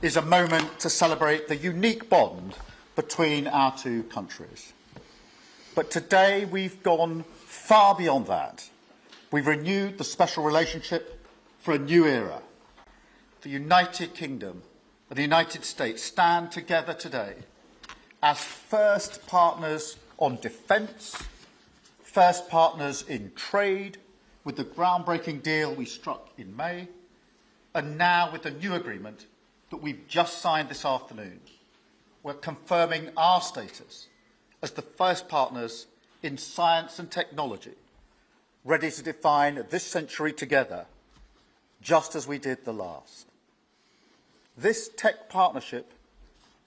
is a moment to celebrate the unique bond between our two countries. But today we've gone far beyond that. We've renewed the special relationship for a new era. The United Kingdom and the United States stand together today as first partners on defence, first partners in trade, with the groundbreaking deal we struck in May, and now with the new agreement that we've just signed this afternoon. We're confirming our status as the first partners in science and technology, ready to define this century together, just as we did the last. This tech partnership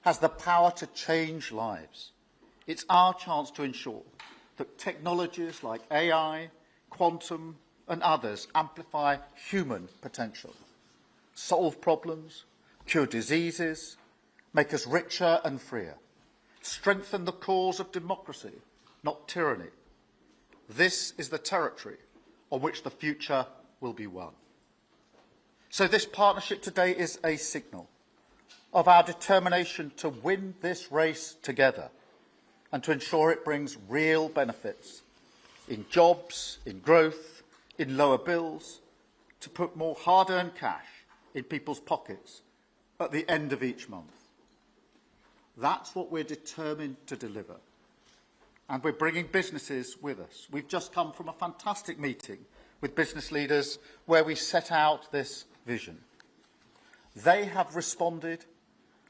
has the power to change lives. It's our chance to ensure that technologies like AI, quantum, and others amplify human potential, solve problems, cure diseases, make us richer and freer, strengthen the cause of democracy, not tyranny. This is the territory on which the future will be won. So this partnership today is a signal of our determination to win this race together and to ensure it brings real benefits in jobs, in growth, in lower bills, to put more hard-earned cash in people's pockets at the end of each month. That's what we're determined to deliver. And we're bringing businesses with us. We've just come from a fantastic meeting with business leaders where we set out this vision. They have responded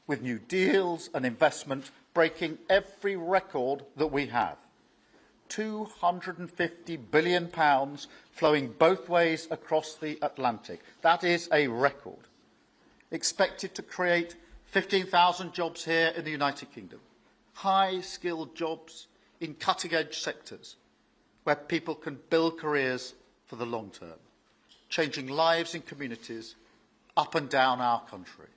with new deals and investment, breaking every record that we have. £250 billion flowing both ways across the Atlantic. That is a record. Expected to create 15,000 jobs here in the United Kingdom. High-skilled jobs in cutting-edge sectors where people can build careers for the long term, changing lives in communities up and down our country.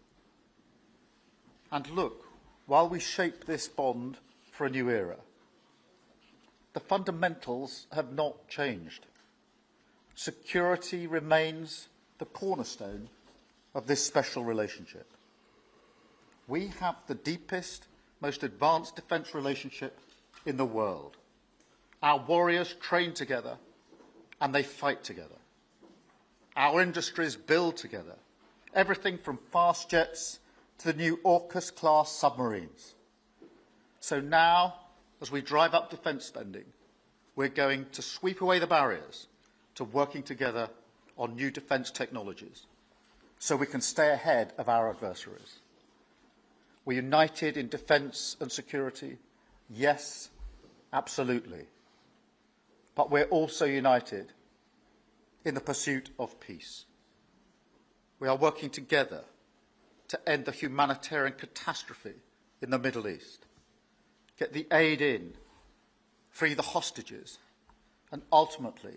And look, while we shape this bond for a new era, the fundamentals have not changed. Security remains the cornerstone of this special relationship. We have the deepest, most advanced defence relationship in the world. Our warriors train together and they fight together. Our industries build together, everything from fast jets to the new AUKUS-class submarines. So now, as we drive up defence spending, we're going to sweep away the barriers to working together on new defence technologies so we can stay ahead of our adversaries. We're united in defence and security. Yes, absolutely. But we're also united in the pursuit of peace. We are working together to end the humanitarian catastrophe in the Middle East, get the aid in, free the hostages, and ultimately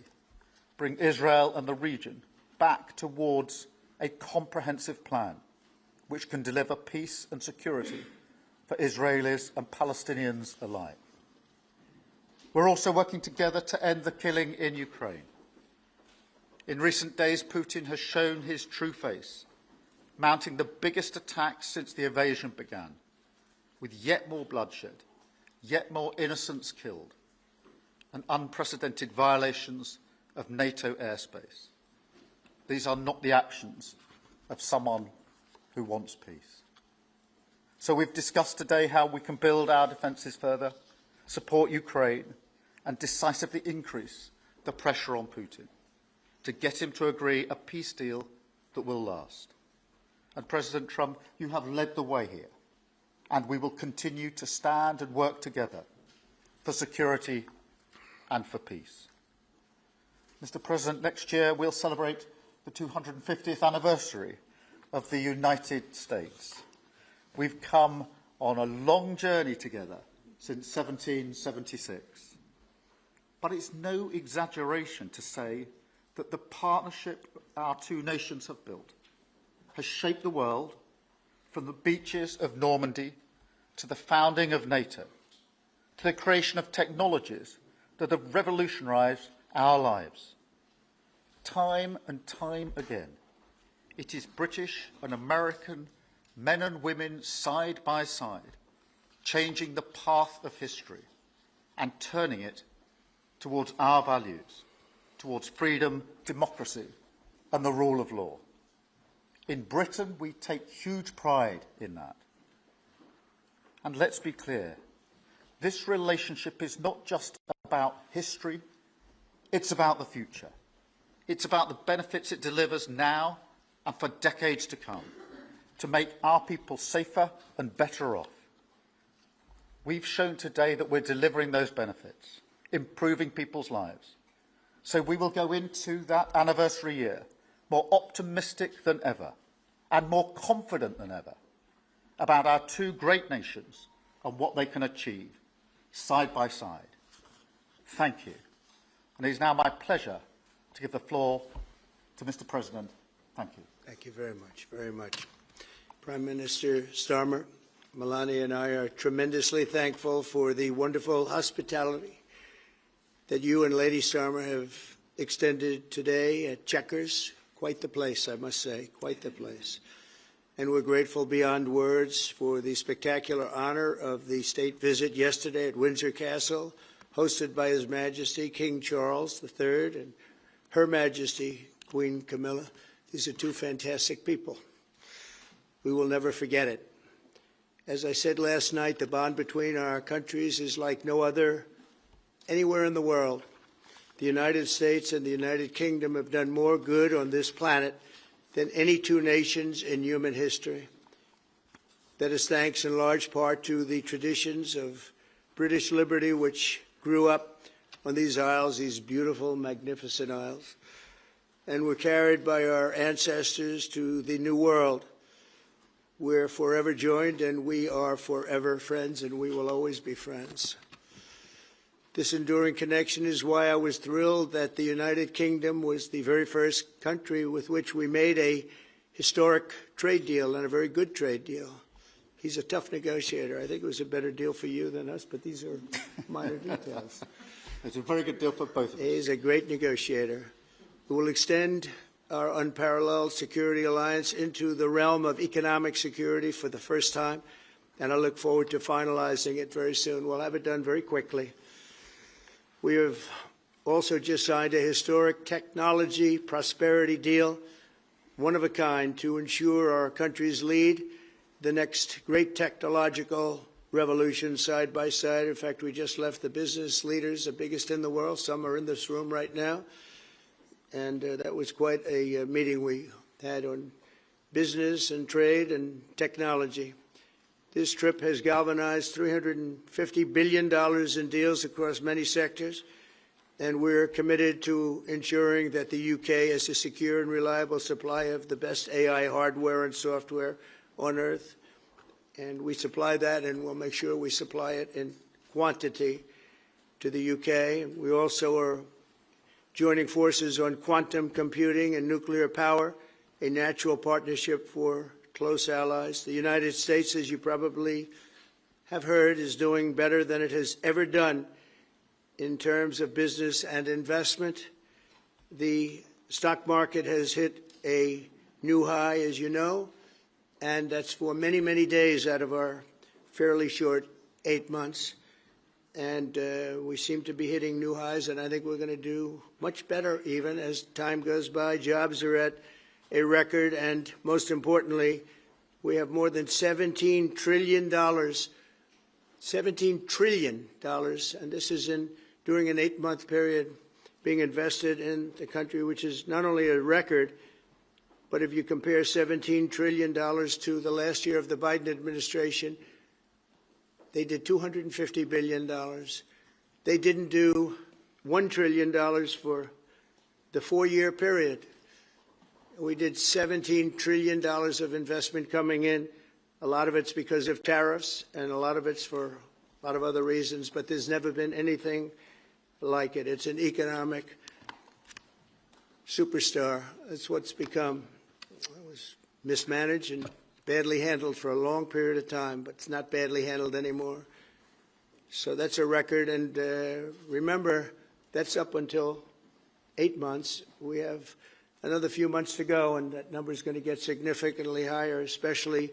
bring Israel and the region back towards a comprehensive plan which can deliver peace and security for Israelis and Palestinians alike. We're also working together to end the killing in Ukraine. In recent days, Putin has shown his true face, mounting the biggest attacks since the invasion began, with yet more bloodshed, yet more innocents killed, and unprecedented violations of NATO airspace. These are not the actions of someone who wants peace. So we've discussed today how we can build our defences further, support Ukraine, and decisively increase the pressure on Putin to get him to agree a peace deal that will last. And President Trump, you have led the way here, and we will continue to stand and work together for security and for peace. Mr. President, next year we'll celebrate the 250th anniversary of the United States. We've come on a long journey together since 1776. But it's no exaggeration to say that the partnership our two nations have built has shaped the world from the beaches of Normandy to the founding of NATO, to the creation of technologies that have revolutionised our lives. Time and time again, it is British and American men and women side by side, changing the path of history and turning it towards our values, towards freedom, democracy, and the rule of law. In Britain, we take huge pride in that. And let's be clear, this relationship is not just about history, it's about the future. It's about the benefits it delivers now and for decades to come, to make our people safer and better off. We've shown today that we're delivering those benefits, improving people's lives. So we will go into that anniversary year more optimistic than ever and more confident than ever about our two great nations and what they can achieve side by side. Thank you. And it is now my pleasure to give the floor to Mr. President. Thank you. Thank you very much, very much. Prime Minister Starmer, Melania and I are tremendously thankful for the wonderful hospitality that you and Lady Starmer have extended today at Chequers. Quite the place, I must say, quite the place. And we're grateful beyond words for the spectacular honor of the state visit yesterday at Windsor Castle, hosted by His Majesty King Charles III and Her Majesty Queen Camilla. These are two fantastic people. We will never forget it. As I said last night, the bond between our countries is like no other anywhere in the world. The United States and the United Kingdom have done more good on this planet than any two nations in human history. That is thanks in large part to the traditions of British liberty, which grew up on these isles, these beautiful, magnificent isles, and were carried by our ancestors to the New World. We're forever joined, and we are forever friends, and we will always be friends. This enduring connection is why I was thrilled that the United Kingdom was the very first country with which we made a historic trade deal, and a very good trade deal. He's a tough negotiator. I think it was a better deal for you than us, but these are minor details. It's a very good deal for both of us. He's a great negotiator who will extend our unparalleled security alliance into the realm of economic security for the first time, and I look forward to finalizing it very soon. We'll have it done very quickly. We have also just signed a historic technology prosperity deal, one of a kind, to ensure our countries lead the next great technological revolution side by side. In fact, we just left the business leaders, the biggest in the world. Some are in this room right now. And that was quite a meeting we had on business and trade and technology. This trip has galvanized $350 billion in deals across many sectors, and we're committed to ensuring that the UK has a secure and reliable supply of the best AI hardware and software on Earth. And we supply that, and we'll make sure we supply it in quantity to the UK. We also are joining forces on quantum computing and nuclear power, a natural partnership for close allies. The United States, as you probably have heard, is doing better than it has ever done in terms of business and investment. The stock market has hit a new high, as you know, and that's for many, many days out of our fairly short 8 months. And we seem to be hitting new highs, and I think we're going to do much better even as time goes by. Jobs are at a record, and most importantly, we have more than $17 trillion, $17 trillion, and this is during an 8-month period being invested in the country, which is not only a record, but if you compare $17 trillion to the last year of the Biden administration, they did $250 billion. They didn't do $1 trillion for the 4-year period. We did $17 trillion of investment coming in. A lot of it's because of tariffs, and a lot of it's for a lot of other reasons, but there's never been anything like it. It's an economic superstar. That's what's become. It was mismanaged and badly handled for a long period of time, but it's not badly handled anymore. So that's a record, and remember, that's up until 8 months. We have another few months to go, and that number is going to get significantly higher, especially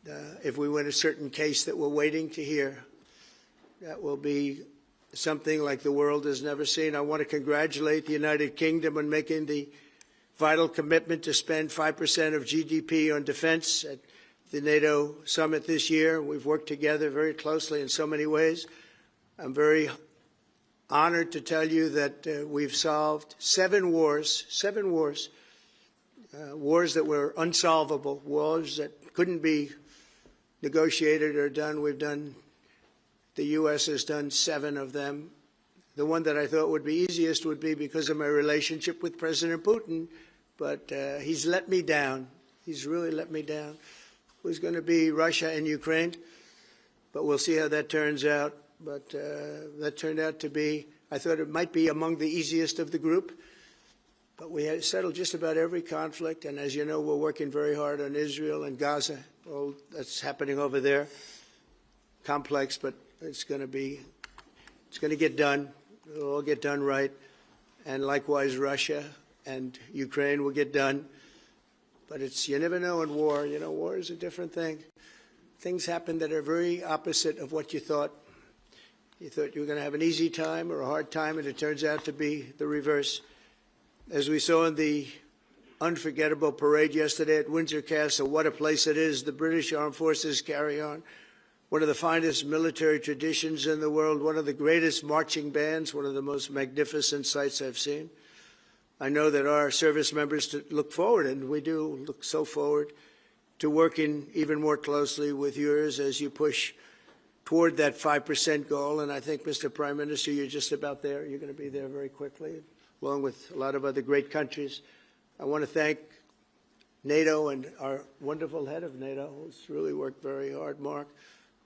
if we win a certain case that we're waiting to hear. That will be something like the world has never seen. I want to congratulate the United Kingdom on making the vital commitment to spend 5% of GDP on defense at the NATO summit this year. We've worked together very closely in so many ways. I'm very honored to tell you that we've solved 7 wars, wars that were unsolvable, wars that couldn't be negotiated or done. The U.S. has done 7 of them. The one that I thought would be easiest would be because of my relationship with President Putin, but he's let me down. He's really let me down. It was going to be Russia and Ukraine, but we'll see how that turns out. But that turned out to be, I thought it might be among the easiest of the group, but we had settled just about every conflict, and as you know, we're working very hard on Israel and Gaza. All that's happening over there. Complex, but it's going to get done. It'll all get done right. And likewise, Russia and Ukraine will get done. But you never know in war. You know, war is a different thing. Things happen that are very opposite of what you thought. You thought you were going to have an easy time or a hard time, and it turns out to be the reverse. As we saw in the unforgettable parade yesterday at Windsor Castle, what a place it is. The British Armed Forces carry on one of the finest military traditions in the world, one of the greatest marching bands, one of the most magnificent sights I've seen. I know that our service members look forward, and we do look so forward, to working even more closely with yours as you push toward that 5% goal. And I think, Mr. Prime Minister, you're just about there. You're going to be there very quickly, along with a lot of other great countries. I want to thank NATO and our wonderful head of NATO, who's really worked very hard, Mark,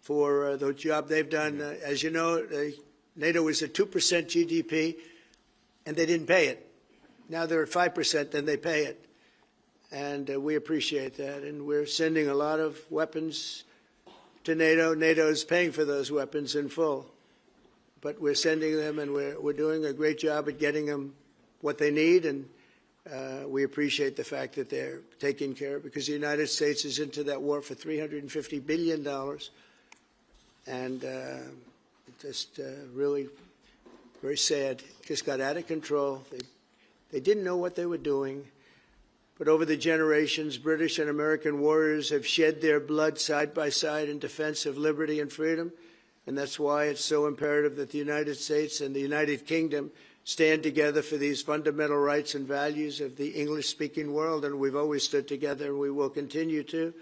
for the job they've done. As you know, NATO was at 2% GDP, and they didn't pay it. Now they're at 5%, then they pay it. And we appreciate that. And we're sending a lot of weapons to NATO. NATO is paying for those weapons in full. But we're sending them, and we're doing a great job at getting them what they need. And we appreciate the fact that they're taking care of it, because the United States is into that war for $350 billion. And just really very sad. It just got out of control. They didn't know what they were doing. But over the generations, British and American warriors have shed their blood side by side in defense of liberty and freedom. And that's why it's so imperative that the United States and the United Kingdom stand together for these fundamental rights and values of the English-speaking world. And we've always stood together, and we will continue to.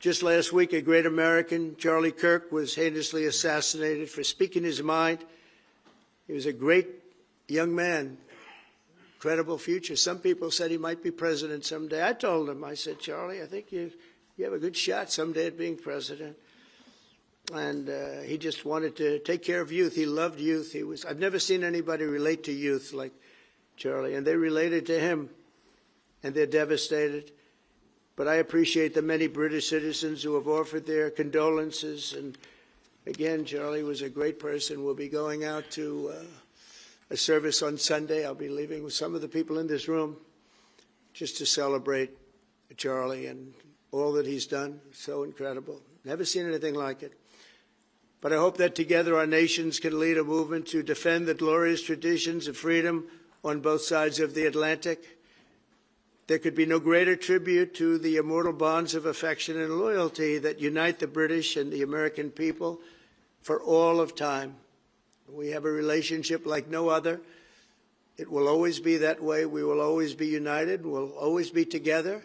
Just last week, a great American, Charlie Kirk, was heinously assassinated for speaking his mind. He was a great young man, incredible future. Some people said he might be president someday. I told him, I said, Charlie, I think you have a good shot someday at being president. And he just wanted to take care of youth. He loved youth. I've never seen anybody relate to youth like Charlie, and they related to him, and they're devastated. But I appreciate the many British citizens who have offered their condolences. And again, Charlie was a great person. We'll be going out to a service on Sunday. I'll be leaving with some of the people in this room just to celebrate Charlie and all that he's done. So incredible. Never seen anything like it. But I hope that together our nations can lead a movement to defend the glorious traditions of freedom on both sides of the Atlantic. There could be no greater tribute to the immortal bonds of affection and loyalty that unite the British and the American people for all of time. We have a relationship like no other. It will always be that way. We will always be united. We'll always be together.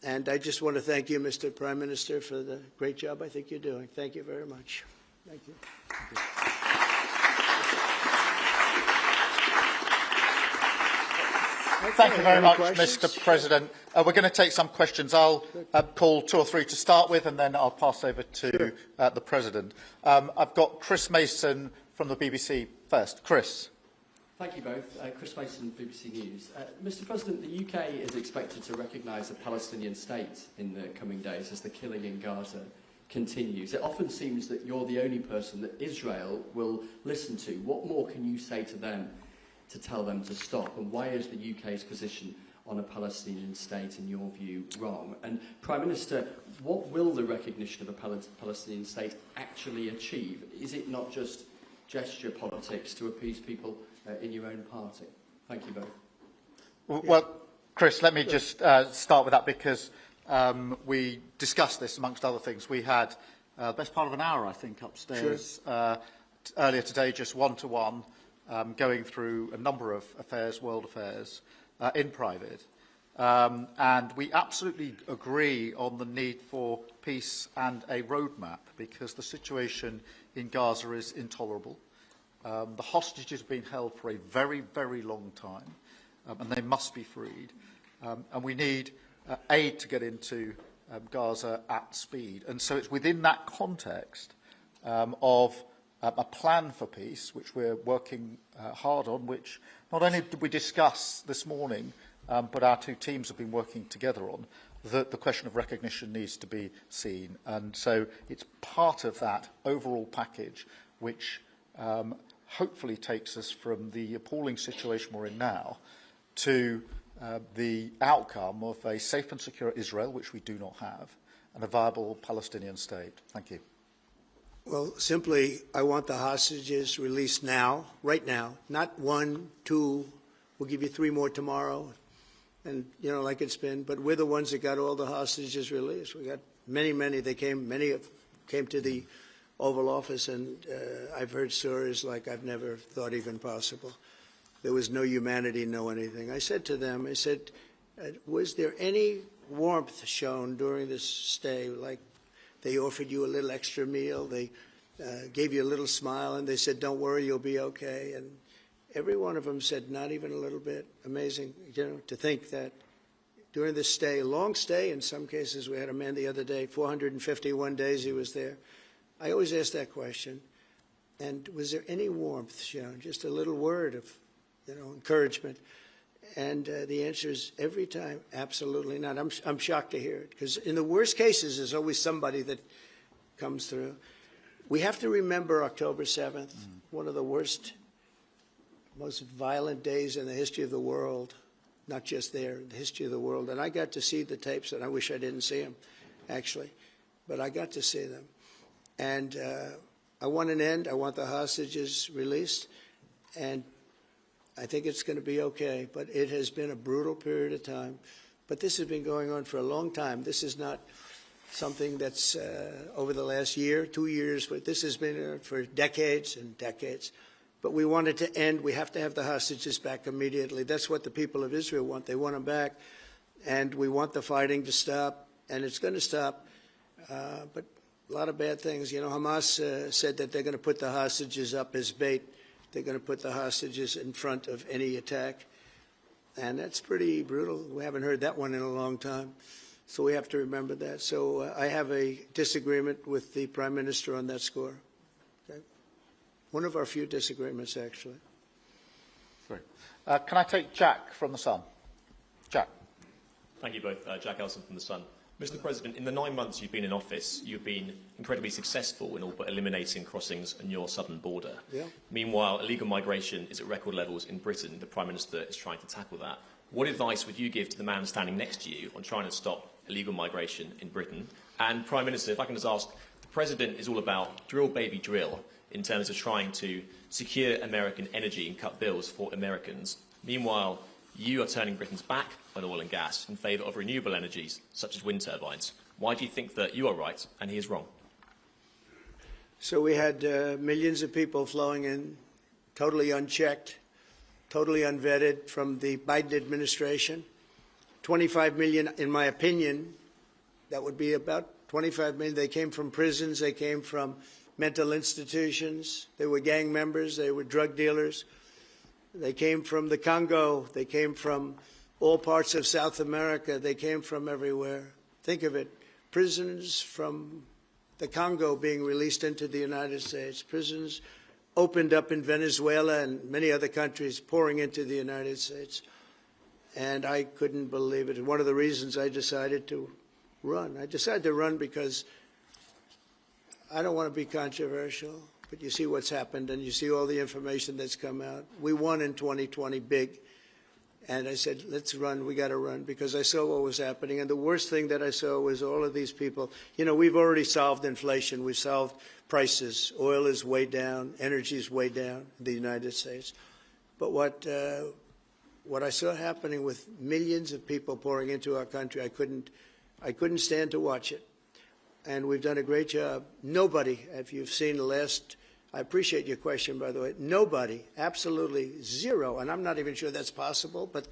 And I just want to thank you, Mr. Prime Minister, for the great job I think you're doing. Thank you very much. Thank you. Thank you very much, Mr. President. We're going to take some questions. I'll call 2 or 3 to start with, and then I'll pass over to the President. I've got Chris Mason from the BBC first. Chris. Thank you both. Chris Mason, BBC News. Mr. President, the UK is expected to recognise a Palestinian state in the coming days as the killing in Gaza continues. It often seems that you're the only person that Israel will listen to. What more can you say to them to tell them to stop? And why is the UK's position on a Palestinian state, in your view, wrong? And Prime Minister, what will the recognition of a Palestinian state actually achieve? Is it not just gesture politics to appease people in your own party? Thank you both. Well, Chris, let me just start with that, because we discussed this amongst other things. We had the best part of an hour, I think, upstairs earlier today, just one-to-one, going through a number of affairs, world affairs, in private. And we absolutely agree on the need for peace and a roadmap, because the situation in Gaza is intolerable. The hostages have been held for a very, very long time, and they must be freed. And we need aid to get into Gaza at speed. And so it's within that context of a plan for peace, which we're working hard on, which not only did we discuss this morning, but our two teams have been working together on, that the question of recognition needs to be seen. And so it's part of that overall package which hopefully takes us from the appalling situation we're in now to the outcome of a safe and secure Israel, which we do not have, and a viable Palestinian state. Thank you. Well, simply, I want the hostages released now, right now, not 1, 2, we'll give you 3 more tomorrow, and, you know, like it's been, but we're the ones that got all the hostages released. We got many, many came to the Oval Office, and I've heard stories like I've never thought even possible. There was no humanity, no anything. I said to them, I said, was there any warmth shown during this stay? Like they offered you a little extra meal, they gave you a little smile, and they said, don't worry, you'll be okay. And every one of them said, not even a little bit. Amazing, you know, to think that during this stay, long stay in some cases. We had a man the other day, 451 days he was there. I always ask that question. And was there any warmth shown? Just a little word of, you know, encouragement. And the answer is every time, absolutely not. I'm shocked to hear it, because in the worst cases, there's always somebody that comes through. We have to remember October 7th, one of the worst, most violent days in the history of the world, not just there, the history of the world. And I got to see the tapes, and I wish I didn't see them, actually, but I got to see them. And I want an end. I want the hostages released, and I think it's going to be okay. But it has been a brutal period of time. But this has been going on for a long time. This is not something that's over the last year, 2 years, but this has been for decades and decades. But we want it to end. We have to have the hostages back immediately. That's what the people of Israel want. They want them back. And we want the fighting to stop, and it's going to stop. But a lot of bad things. You know, Hamas said that they're going to put the hostages up as bait. They're going to put the hostages in front of any attack. And that's pretty brutal. We haven't heard that one in a long time. So we have to remember that. So I have a disagreement with the Prime Minister on that score. Okay? One of our few disagreements, actually. Great. Can I take Jack from The Sun? Jack. Thank you both. Jack Elson from The Sun. Mr. President, in the 9 months you've been in office, you've been incredibly successful in all but eliminating crossings on your southern border. Yeah. Meanwhile, illegal migration is at record levels in Britain. The Prime Minister is trying to tackle that. What advice would you give to the man standing next to you on trying to stop illegal migration in Britain? And Prime Minister, if I can just ask, the President is all about drill, baby, drill in terms of trying to secure American energy and cut bills for Americans. Meanwhile, you are turning Britain's back on oil and gas in favour of renewable energies, such as wind turbines. Why do you think that you are right and he is wrong? So we had millions of people flowing in, totally unchecked, totally unvetted from the Biden administration. 25 million, in my opinion, that would be about 25 million. They came from prisons. They came from mental institutions. They were gang members. They were drug dealers. They came from the Congo. They came from all parts of South America. They came from everywhere. Think of it. Prisons from the Congo being released into the United States. Prisons opened up in Venezuela and many other countries, pouring into the United States. And I couldn't believe it. One of the reasons I decided to run. I decided to run because I don't want to be controversial. But you see what's happened, and you see all the information that's come out. We won in 2020 big, And I said, let's run, we got to run, because I saw what was happening. And the worst thing that I saw was all of these people. You know, we've already solved inflation. We've solved prices. Oil is way down. Energy is way down in the United States. But what I saw happening with millions of people pouring into our country, I couldn't stand to watch it. And we've done a great job. Nobody, if you've seen the last, I appreciate your question, by the way, nobody, absolutely zero, and I'm not even sure that's possible, but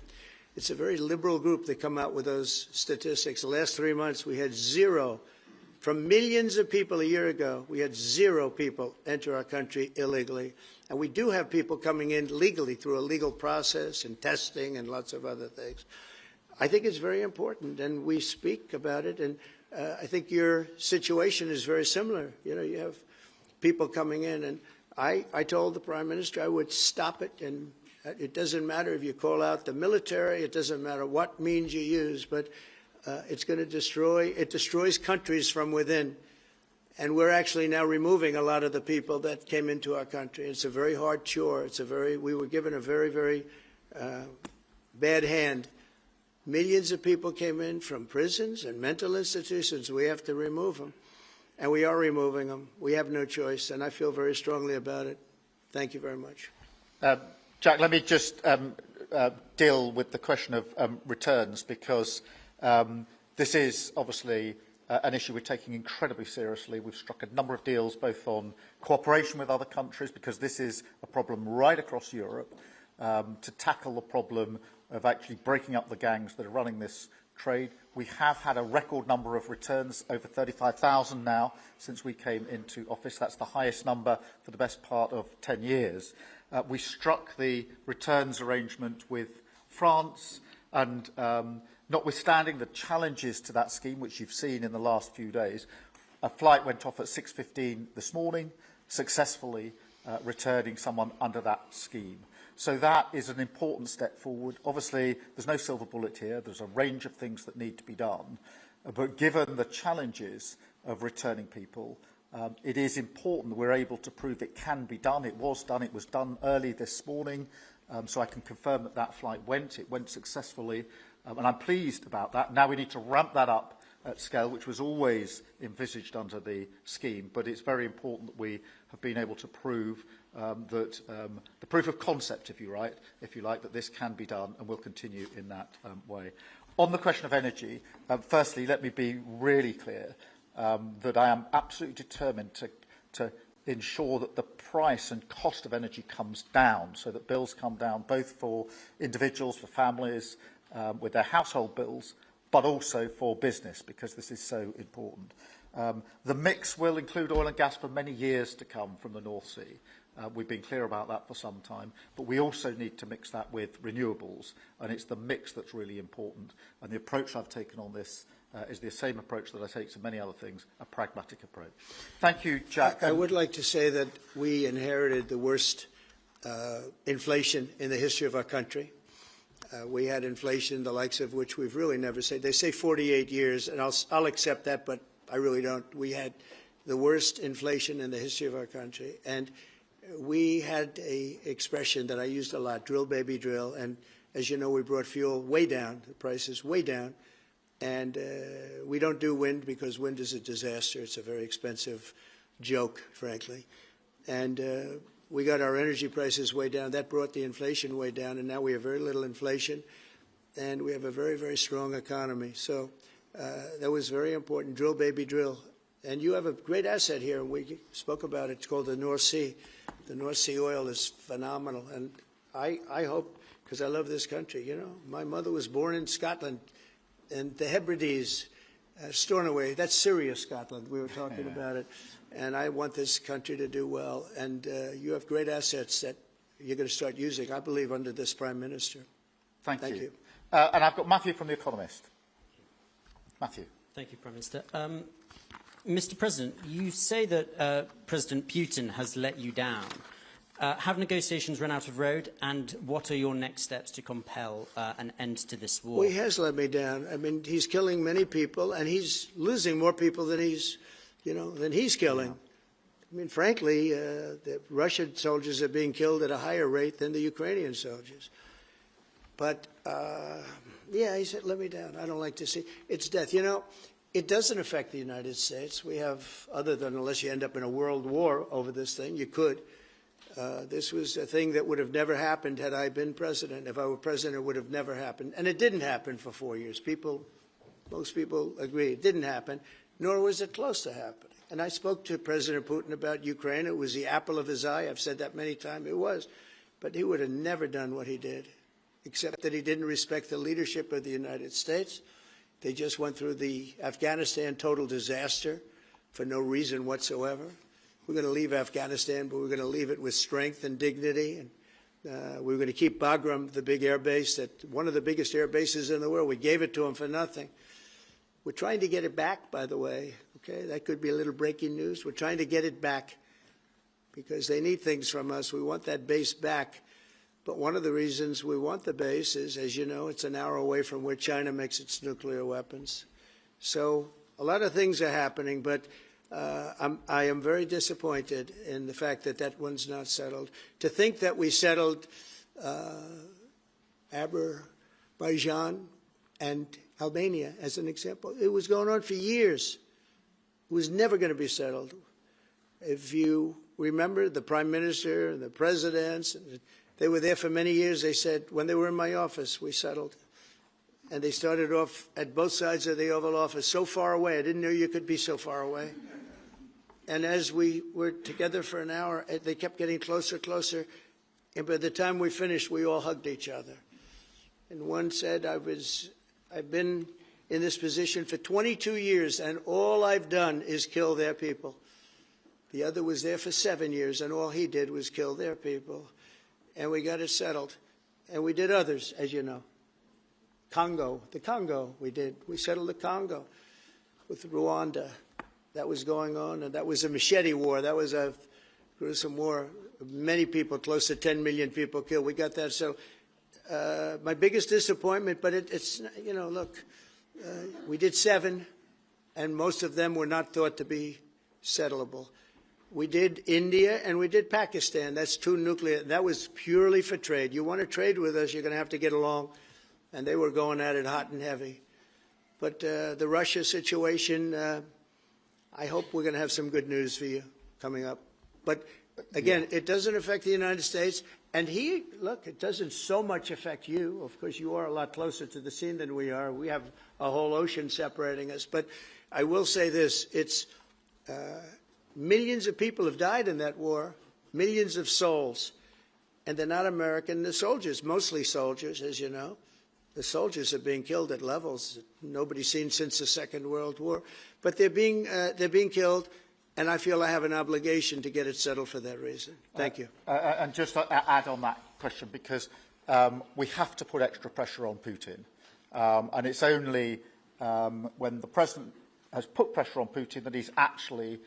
it's a very liberal group that come out with those statistics. The last 3 months, we had zero. From millions of people a year ago, we had zero people enter our country illegally. And we do have people coming in legally through a legal process and testing and lots of other things. I think it's very important, and we speak about it. And I think your situation is very similar. You know, you have people coming in, and I told the Prime Minister I would stop it, and it doesn't matter if you call out the military, it doesn't matter what means you use, but it's going to destroys countries from within. And we're actually now removing a lot of the people that came into our country. It's a very hard chore. We were given a very, very bad hand. Millions of people came in from prisons and mental institutions. We have to remove them. And we are removing them. We have no choice, and I feel very strongly about it. Thank you very much. Jack, let me just deal with the question of returns, because this is obviously an issue we're taking incredibly seriously. We've struck a number of deals both on cooperation with other countries, because this is a problem right across Europe, to tackle the problem of actually breaking up the gangs that are running this trade. We have had a record number of returns, over 35,000 now, since we came into office. That's the highest number for the best part of 10 years. We struck the returns arrangement with France, and notwithstanding the challenges to that scheme, which you've seen in the last few days, a flight went off at 6:15 this morning, successfully returning someone under that scheme. So that is an important step forward. Obviously, there's no silver bullet here. There's a range of things that need to be done. But given the challenges of returning people, it is important that we're able to prove it can be done. It was done. It was done early this morning. So I can confirm that that flight went. It went successfully. And I'm pleased about that. Now we need to ramp that up at scale, which was always envisaged under the scheme. But it's very important that we have been able to prove that the proof of concept, if you like, that this can be done, and will continue in that way. On the question of energy, firstly, let me be really clear that I am absolutely determined to ensure that the price and cost of energy comes down, so that bills come down both for individuals, for families, with their household bills, but also for business, because this is so important. The mix will include oil and gas for many years to come from the North Sea. We've been clear about that for some time, but we also need to mix that with renewables, and it's the mix that's really important. And the approach I've taken on this is the same approach that I take to many other things, a pragmatic approach. Thank you, Jack. I would like to say that we inherited the worst inflation in the history of our country. We had inflation, the likes of which we've really never seen. They say 48 years, and I'll accept that, but I really don't. We had the worst inflation in the history of our country. And we had an expression that I used a lot, drill, baby, drill. And as you know, we brought fuel way down, the prices way down. And we don't do wind because wind is a disaster. It's a very expensive joke, frankly. And we got our energy prices way down. That brought the inflation way down. And now we have very little inflation. And we have a very, very strong economy. So that was very important. Drill, baby, drill. And you have a great asset here. We spoke about it. It's called the North Sea. The North Sea oil is phenomenal. And I hope, because I love this country, you know, my mother was born in Scotland. And the Hebrides, Stornoway, that's serious Scotland. We were talking about it. And I want this country to do well. And you have great assets that you're going to start using, I believe, under this Prime Minister. Thank you. And I've got Matthew from The Economist. Matthew. Thank you, Prime Minister. Mr. President, you say that President Putin has let you down. Have negotiations run out of road, and what are your next steps to compel an end to this war? Well, he has let me down. I mean, he's killing many people, and he's losing more people than he's killing. Yeah. I mean, frankly, the Russian soldiers are being killed at a higher rate than the Ukrainian soldiers. But Yeah, he said, let me down. I don't like to see. It's death. You know, it doesn't affect the United States. We have, other than unless you end up in a world war over this thing, you could. This was a thing that would have never happened had I been president. If I were president, it would have never happened. And it didn't happen for 4 years. Most people agree it didn't happen, nor was it close to happening. And I spoke to President Putin about Ukraine. It was the apple of his eye. I've said that many times. It was. But he would have never done what he did, except that he didn't respect the leadership of the United States. They just went through the Afghanistan total disaster for no reason whatsoever. We're going to leave Afghanistan, but we're going to leave it with strength and dignity. And we're going to keep Bagram, the big air base, one of the biggest air bases in the world. We gave it to them for nothing. We're trying to get it back, by the way. Okay, that could be a little breaking news. We're trying to get it back because they need things from us. We want that base back. But one of the reasons we want the base is, as you know, it's an hour away from where China makes its nuclear weapons. So a lot of things are happening, but I am very disappointed in the fact that that one's not settled. To think that we settled Azerbaijan and Albania, as an example, it was going on for years. It was never going to be settled. If you remember, the prime minister and the presidents, they were there for many years. They said, when they were in my office, we settled. And they started off at both sides of the Oval Office, so far away. I didn't know you could be so far away. And as we were together for an hour, they kept getting closer, closer. And by the time we finished, we all hugged each other. And one said, I've been in this position for 22 years, and all I've done is kill their people. The other was there for 7 years, and all he did was kill their people. And we got it settled. And we did others, as you know. The Congo, we settled the Congo with Rwanda. That was going on, and that was a machete war. That was a gruesome war. Many people, close to 10 million people killed. We got that. So my biggest disappointment, but it's, you know, look, we did 7, and most of them were not thought to be settleable. We did India and we did Pakistan. That's 2 nuclear. That was purely for trade. You want to trade with us, you're going to have to get along. And they were going at it hot and heavy. But the Russia situation, I hope we're going to have some good news for you coming up. But again, it doesn't affect the United States. And look, it doesn't so much affect you. Of course, you are a lot closer to the scene than we are. We have a whole ocean separating us. But I will say this, it's millions of people have died in that war, millions of souls. And they're not American. They're soldiers, mostly soldiers, as you know. The soldiers are being killed at levels that nobody's seen since the Second World War. But they're being killed, and I feel I have an obligation to get it settled for that reason. Thank you. And just to add on that question, because we have to put extra pressure on Putin. And it's only when the President has put pressure on Putin that he's actually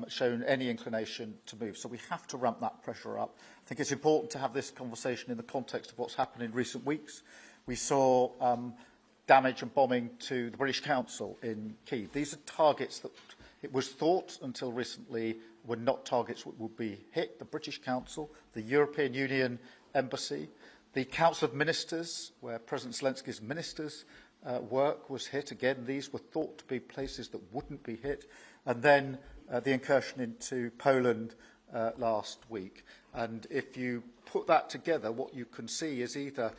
shown any inclination to move. So we have to ramp that pressure up. I think it's important to have this conversation in the context of what's happened in recent weeks. We saw damage and bombing to the British Council in Kyiv. These are targets that it was thought until recently were not targets that would be hit. The British Council, the European Union Embassy, the Council of Ministers, where President Zelensky's ministers work, was hit. Again, these were thought to be places that wouldn't be hit. And then the incursion into Poland last week. And if you put that together, what you can see is either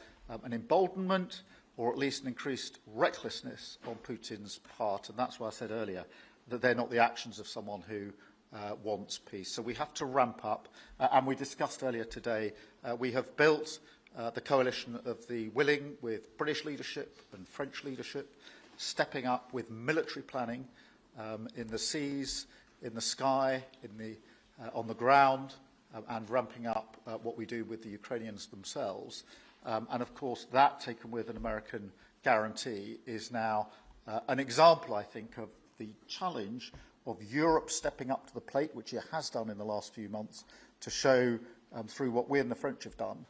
an emboldenment or at least an increased recklessness on Putin's part. And that's why I said earlier that they're not the actions of someone who wants peace. So we have to ramp up. And we discussed earlier today, we have built the coalition of the willing with British leadership and French leadership, stepping up with military planning in the seas, in the sky, on the ground, and ramping up what we do with the Ukrainians themselves. And of course, that, taken with an American guarantee, is now an example, I think, of the challenge of Europe stepping up to the plate, which it has done in the last few months, to show, through what we and the French have done,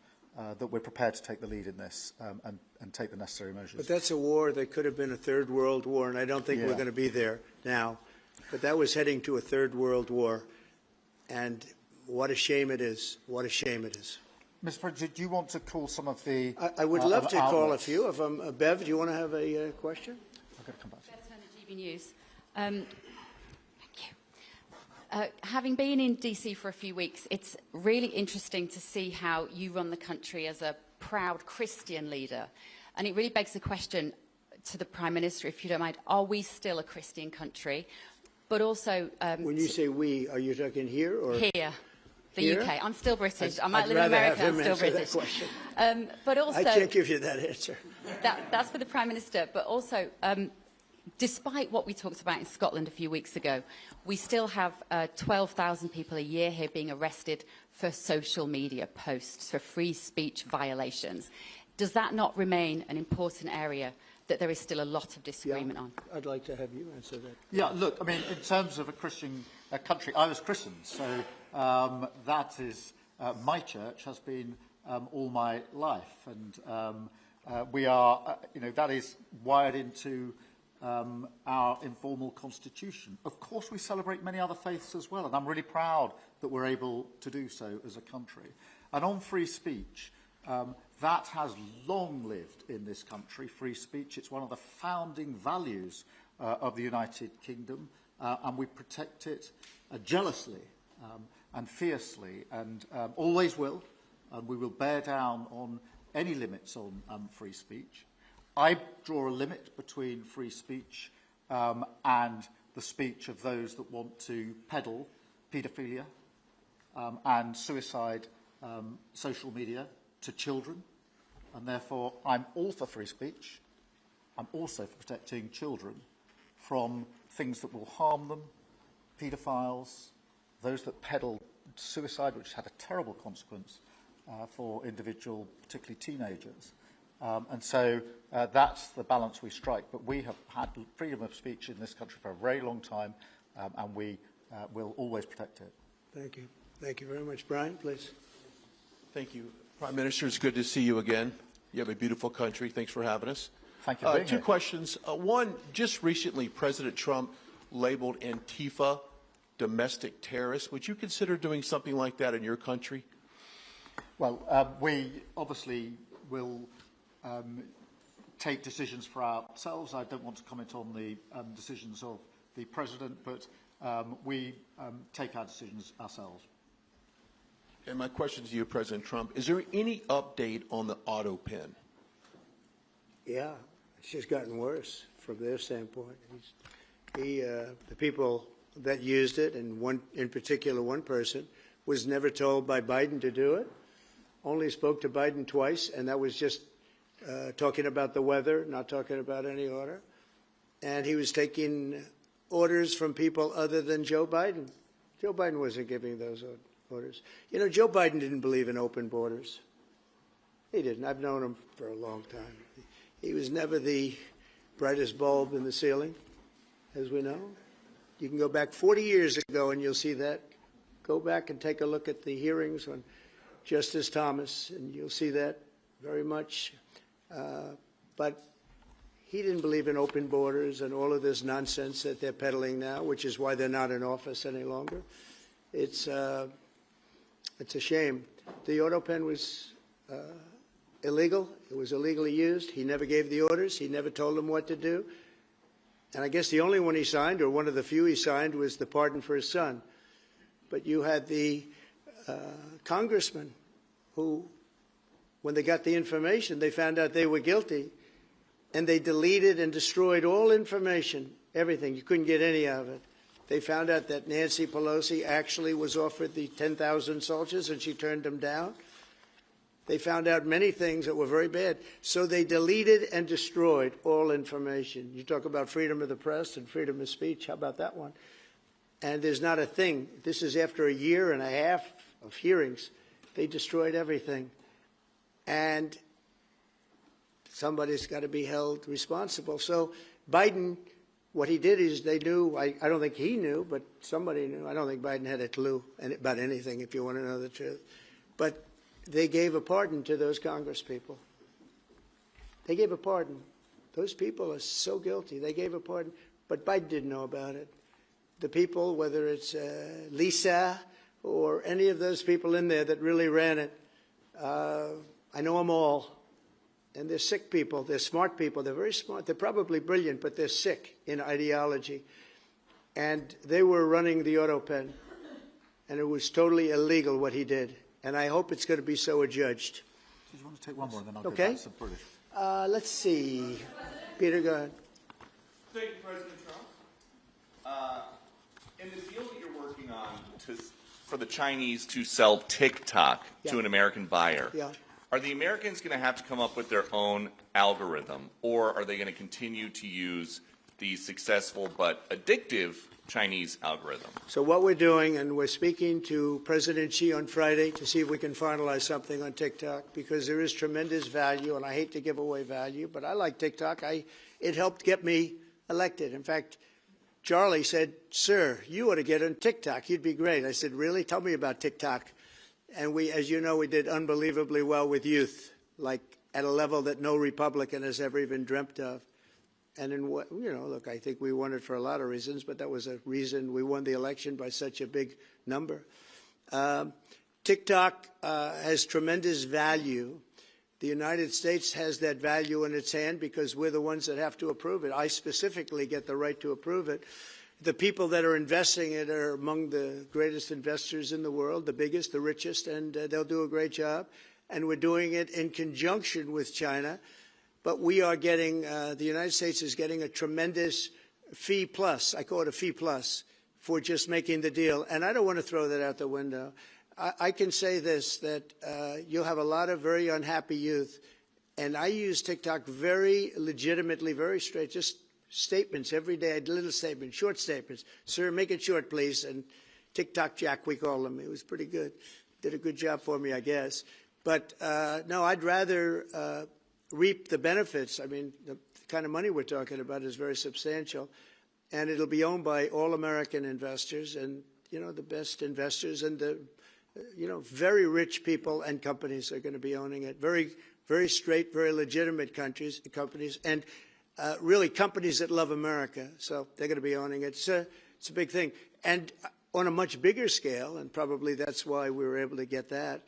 that we're prepared to take the lead in this and take the necessary measures. But that's a war that could have been a third world war, and I don't think we're going to be there now. But that was heading to a third world war, and what a shame it is. What a shame it is. Mr. President, do you want to call some of the I would love to call a outlets? few of them. Bev, do you want to have a question? I've got to come back to you. Bev Turner, GB News. Thank you. Having been in DC for a few weeks, it's really interesting to see how you run the country as a proud Christian leader. And it really begs the question to the Prime Minister, if you don't mind, are we still a Christian country? But also... when you say we, are you talking here or... Here. The Here? UK. I'm still British. I might I'd live in rather America. have him I'm still answer British. that question. But also... I can't give you that answer. That's for the Prime Minister. But also, despite what we talked about in Scotland a few weeks ago, we still have 12,000 people a year here being arrested for social media posts, for free speech violations. Does that not remain an important area that there is still a lot of disagreement on? I'd like to have you answer that. Yeah, look, I mean, in terms of a Christian country, I was christened, so that is, my church has been all my life, and we are, that is wired into our informal constitution. Of course, we celebrate many other faiths as well, and I'm really proud that we're able to do so as a country. And on free speech, that has long lived in this country, free speech. It's one of the founding values of the United Kingdom, and we protect it jealously and fiercely, and always will, and we will bear down on any limits on free speech. I draw a limit between free speech and the speech of those that want to peddle paedophilia and suicide social media to children, and therefore I'm all for free speech. I'm also for protecting children from things that will harm them, paedophiles, those that peddle suicide, which had a terrible consequence for individual, particularly teenagers. And so that's the balance we strike. But we have had freedom of speech in this country for a very long time, and we will always protect it. Thank you. Thank you very much. Brian, please. Thank you. Prime Minister, it's good to see you again. You have a beautiful country. Thanks for having us. Thank you for being Two here. questions. One, just recently, President Trump labeled Antifa domestic terrorists. Would you consider doing something like that in your country? Well, we obviously will take decisions for ourselves. I don't want to comment on the decisions of the President, but we take our decisions ourselves. And my question to you, President Trump, is there any update on the auto pen? Yeah, it's just gotten worse from their standpoint. The people that used it, and one in particular, one person, was never told by Biden to do it. Only spoke to Biden twice, and that was just talking about the weather, not talking about any order. And he was taking orders from people other than Joe Biden. Joe Biden wasn't giving those orders. You know, Joe Biden didn't believe in open borders. He didn't. I've known him for a long time. He was never the brightest bulb in the ceiling, as we know. You can go back 40 years ago and you'll see that. Go back and take a look at the hearings on Justice Thomas, and you'll see that very much. But he didn't believe in open borders and all of this nonsense that they're peddling now, which is why they're not in office any longer. It's a shame. The auto pen was illegal. It was illegally used. He never gave the orders. He never told them what to do. And I guess the only one he signed, or one of the few he signed, was the pardon for his son. But you had the congressman who, when they got the information, they found out they were guilty, and they deleted and destroyed all information, everything. You couldn't get any of it. They found out that Nancy Pelosi actually was offered the 10,000 soldiers, and she turned them down. They found out many things that were very bad. So they deleted and destroyed all information. You talk about freedom of the press and freedom of speech. How about that one? And there's not a thing. This is after a year and a half of hearings. They destroyed everything. And somebody's got to be held responsible. So Biden, what he did is they knew, I don't think he knew, but somebody knew. I don't think Biden had a clue about anything, if you want to know the truth. But they gave a pardon to those congresspeople. They gave a pardon. Those people are so guilty. They gave a pardon. But Biden didn't know about it. The people, whether it's Lisa or any of those people in there that really ran it, I know them all. And they're sick people. They're smart people. They're very smart. They're probably brilliant, but they're sick in ideology. And they were running the auto pen. And it was totally illegal what he did. And I hope it's going to be so adjudged. Do you want to take one more and then I'll Okay. go back to British? Let's see. Peter, go ahead. Thank you, President Trump. In the deal that you're working on for the Chinese to sell TikTok to an American buyer, are the Americans going to have to come up with their own algorithm, or are they going to continue to use the successful but addictive Chinese algorithm? So what we're doing, and we're speaking to President Xi on Friday to see if we can finalize something on TikTok, because there is tremendous value, and I hate to give away value, but I like TikTok. It helped get me elected. In fact, Charlie said, "Sir, you ought to get on TikTok. You'd be great." I said, "Really? Tell me about TikTok." And we, as you know, we did unbelievably well with youth, like at a level that no Republican has ever even dreamt of. And in what, look, I think we won it for a lot of reasons, but that was a reason we won the election by such a big number. TikTok has tremendous value. The United States has that value in its hand because we're the ones that have to approve it. I specifically get the right to approve it. The people that are investing in it are among the greatest investors in the world, the biggest, the richest, and they'll do a great job. And we're doing it in conjunction with China. But we are getting, the United States is getting a tremendous fee plus, I call it a fee plus, for just making the deal. And I don't want to throw that out the window. I can say this, that you'll have a lot of very unhappy youth. And I use TikTok very legitimately, very straight, just statements every day, little statements, short statements. "Sir, make it short, please." And TikTok Jack, we call him. It was pretty good. Did a good job for me, I guess. But no, I'd rather reap the benefits. I mean, the kind of money we're talking about is very substantial. And it'll be owned by all American investors and, the best investors and the, very rich people and companies are going to be owning it. Very, very straight, very legitimate companies, and really companies that love America. So they're going to be owning it. It's a big thing. And on a much bigger scale, and probably that's why we were able to get that,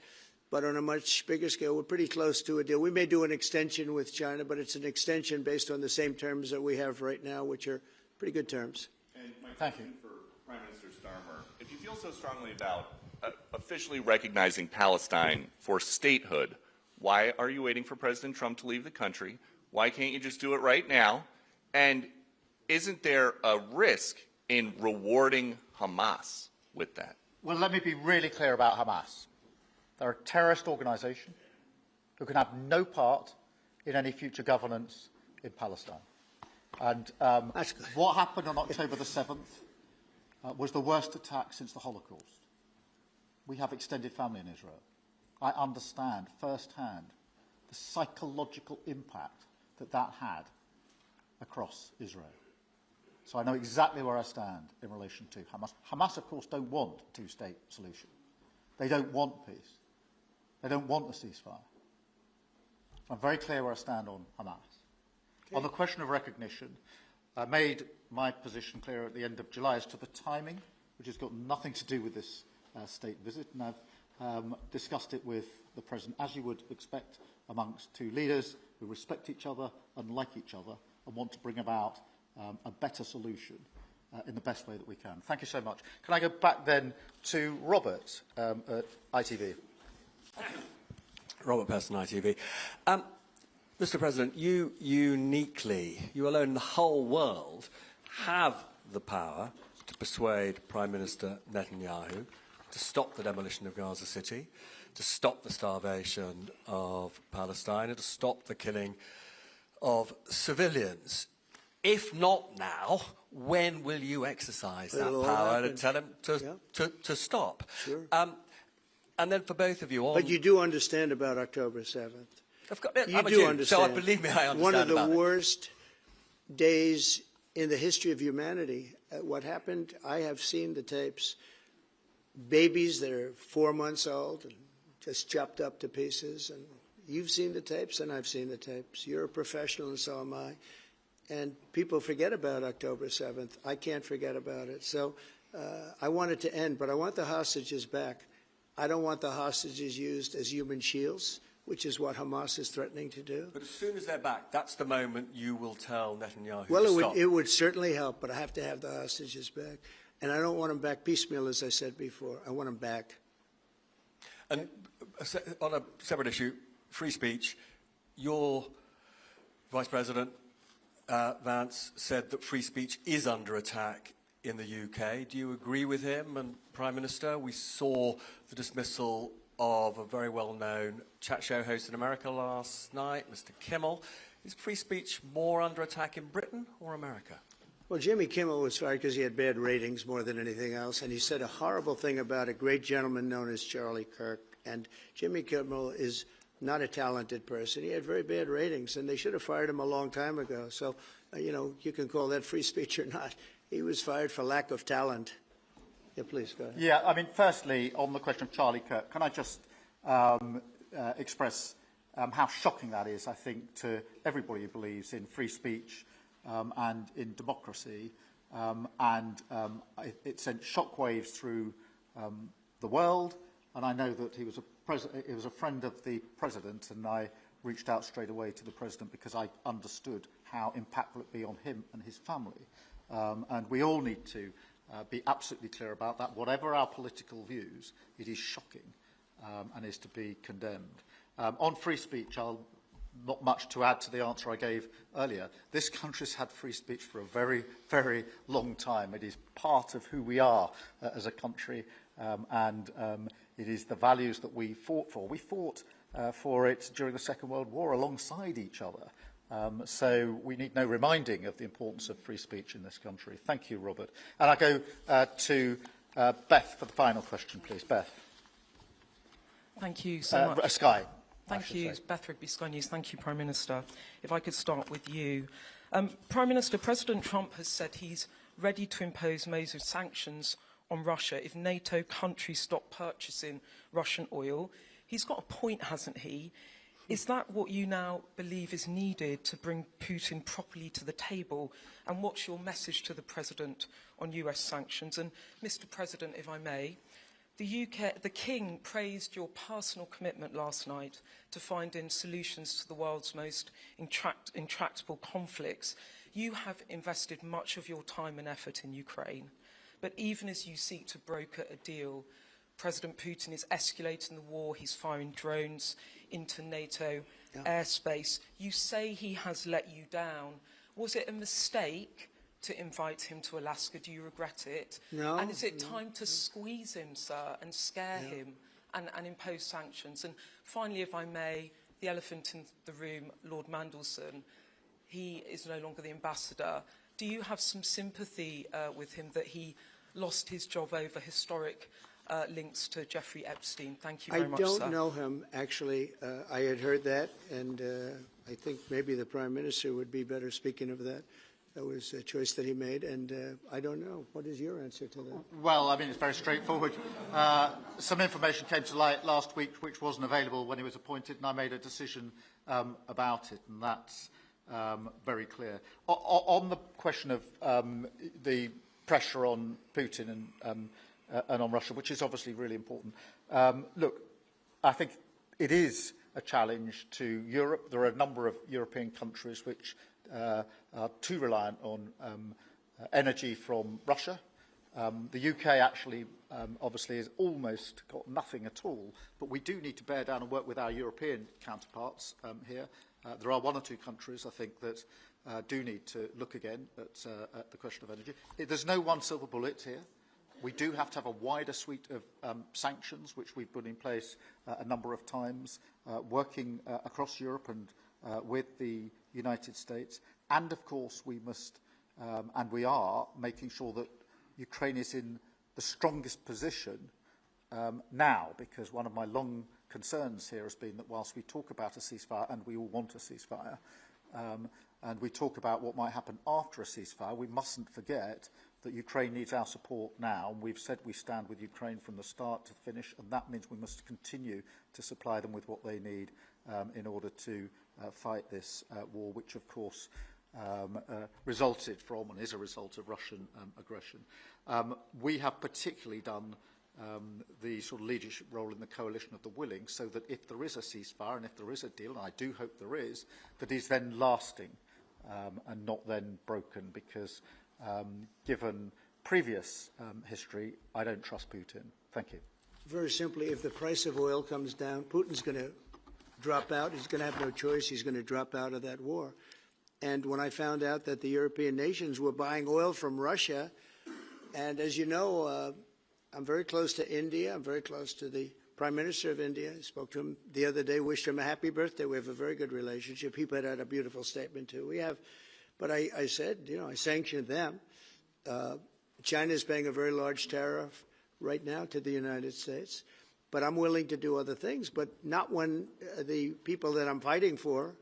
but on a much bigger scale, we're pretty close to a deal. We may do an extension with China, but it's an extension based on the same terms that we have right now, which are pretty good terms. And my question for Prime Minister Starmer, if you feel so strongly about officially recognizing Palestine for statehood, why are you waiting for President Trump to leave the country? Why can't you just do it right now? And isn't there a risk in rewarding Hamas with that? Well, let me be really clear about Hamas. They're a terrorist organisation who can have no part in any future governance in Palestine. And what happened on October the 7th was the worst attack since the Holocaust. We have extended family in Israel. I understand firsthand the psychological impact that had across Israel. So I know exactly where I stand in relation to Hamas. Hamas, of course, don't want a two-state solution. They don't want peace. They don't want a ceasefire. So I'm very clear where I stand on Hamas. Okay. On the question of recognition, I made my position clear at the end of July as to the timing, which has got nothing to do with this state visit, and I've discussed it with the President, as you would expect amongst two leaders who respect each other and like each other and want to bring about a better solution in the best way that we can. Thank you so much. Can I go back then to Robert at ITV? Robert Person, ITV. Mr. President, you uniquely, you alone in the whole world, have the power to persuade Prime Minister Netanyahu to stop the demolition of Gaza City, to stop the starvation of Palestine, and to stop the killing of civilians. If not now, when will you exercise that power and tell him to stop? Sure. And then for both of you... But you do understand about October 7th. You do understand. So believe me, I understand. One of the worst days in the history of humanity. What happened, I have seen the tapes. Babies that are 4 months old and just chopped up to pieces. And you've seen the tapes and I've seen the tapes. You're a professional and so am I. And people forget about October 7th. I can't forget about it. So I want it to end, but I want the hostages back. I don't want the hostages used as human shields, which is what Hamas is threatening to do. But as soon as they're back, that's the moment you will tell Netanyahu Well, to stop. it would certainly help, but I have to have the hostages back. And I don't want them back piecemeal, as I said before. I want them back. And on a separate issue, free speech, your Vice President Vance said that free speech is under attack in the UK. Do you agree with him? And Prime Minister, we saw the dismissal of a very well-known chat show host in America last night, Mr. Kimmel. Is free speech more under attack in Britain or America? Well, Jimmy Kimmel was fired because he had bad ratings more than anything else, and he said a horrible thing about a great gentleman known as Charlie Kirk. And Jimmy Kimmel is not a talented person. He had very bad ratings, and they should have fired him a long time ago. So, you know, you can call that free speech or not. He was fired for lack of talent. Yeah, please, go ahead. Yeah, I mean, firstly, on the question of Charlie Kirk, can I just express how shocking that is, I think, to everybody who believes in free speech and in democracy. It sent shockwaves through the world, and I know that he was a friend of the President, and I reached out straight away to the President because I understood how impactful it would be on him and his family. And we all need to be absolutely clear about that. Whatever our political views, it is shocking and is to be condemned. On free speech, not much to add to the answer I gave earlier. This country's had free speech for a very, very long time. It is part of who we are as a country, and it is the values that we fought for. We fought for it during the Second World War alongside each other. So we need no reminding of the importance of free speech in this country. Thank you, Robert. And I go to Beth for the final question, please. Beth. Thank you so much. Sky. Thank you, Beth Rigby, Sky News. Thank you, Prime Minister. If I could start with you. Prime Minister, President Trump has said he's ready to impose major sanctions on Russia if NATO countries stop purchasing Russian oil. He's got a point, hasn't he? Is that what you now believe is needed to bring Putin properly to the table? And what's your message to the President on US sanctions? And, Mr. President, if I may, the King praised your personal commitment last night to finding solutions to the world's most intractable conflicts. You have invested much of your time and effort in Ukraine. But even as you seek to broker a deal, President Putin is escalating the war. He's firing drones into NATO airspace. You say he has let you down. Was it a mistake to invite him to Alaska? Do you regret it? No. And is it time to squeeze him, sir, and scare him and impose sanctions? And finally, if I may, the elephant in the room, Lord Mandelson, he is no longer the ambassador. Do you have some sympathy with him that he lost his job over historic links to Jeffrey Epstein? Thank you very much, sir. I don't know him, actually. I had heard that, and I think maybe the Prime Minister would be better speaking of that. That was a choice that he made, and I don't know. What is your answer to that? Well, I mean, it's very straightforward. Some information came to light last week which wasn't available when he was appointed, and I made a decision about it, and that's very clear. On the question of the pressure on Putin and on Russia, which is obviously really important, look, I think it is a challenge to Europe. There are a number of European countries which are too reliant on energy from Russia. The UK actually obviously has almost got nothing at all, but we do need to bear down and work with our European counterparts here. There are one or two countries, I think, that do need to look again at the question of energy. There's no one silver bullet here. We do have to have a wider suite of sanctions, which we've put in place a number of times, working across Europe and with the United States. And, of course, we must, and we are, making sure that Ukraine is in the strongest position now, because one of my long concerns here has been that whilst we talk about a ceasefire, and we all want a ceasefire, and we talk about what might happen after a ceasefire, we mustn't forget that Ukraine needs our support now. And we've said we stand with Ukraine from the start to finish, and that means we must continue to supply them with what they need in order to fight this war, which, of course, resulted from and is a result of Russian aggression. We have particularly done the sort of leadership role in the coalition of the willing, so that if there is a ceasefire and if there is a deal, and I do hope there is, that is then lasting and not then broken, because given previous history, I don't trust Putin. Thank you. Very simply, if the price of oil comes down, Putin's going to drop out. He's going to have no choice. He's going to drop out of that war. And when I found out that the European nations were buying oil from Russia, and as you know, I'm very close to India. I'm very close to the Prime Minister of India. I spoke to him the other day, wished him a happy birthday. We have a very good relationship. He put out a beautiful statement, too. We have, but I said, you know, I sanctioned them. China is paying a very large tariff right now to the United States. But I'm willing to do other things, but not when the people that I'm fighting for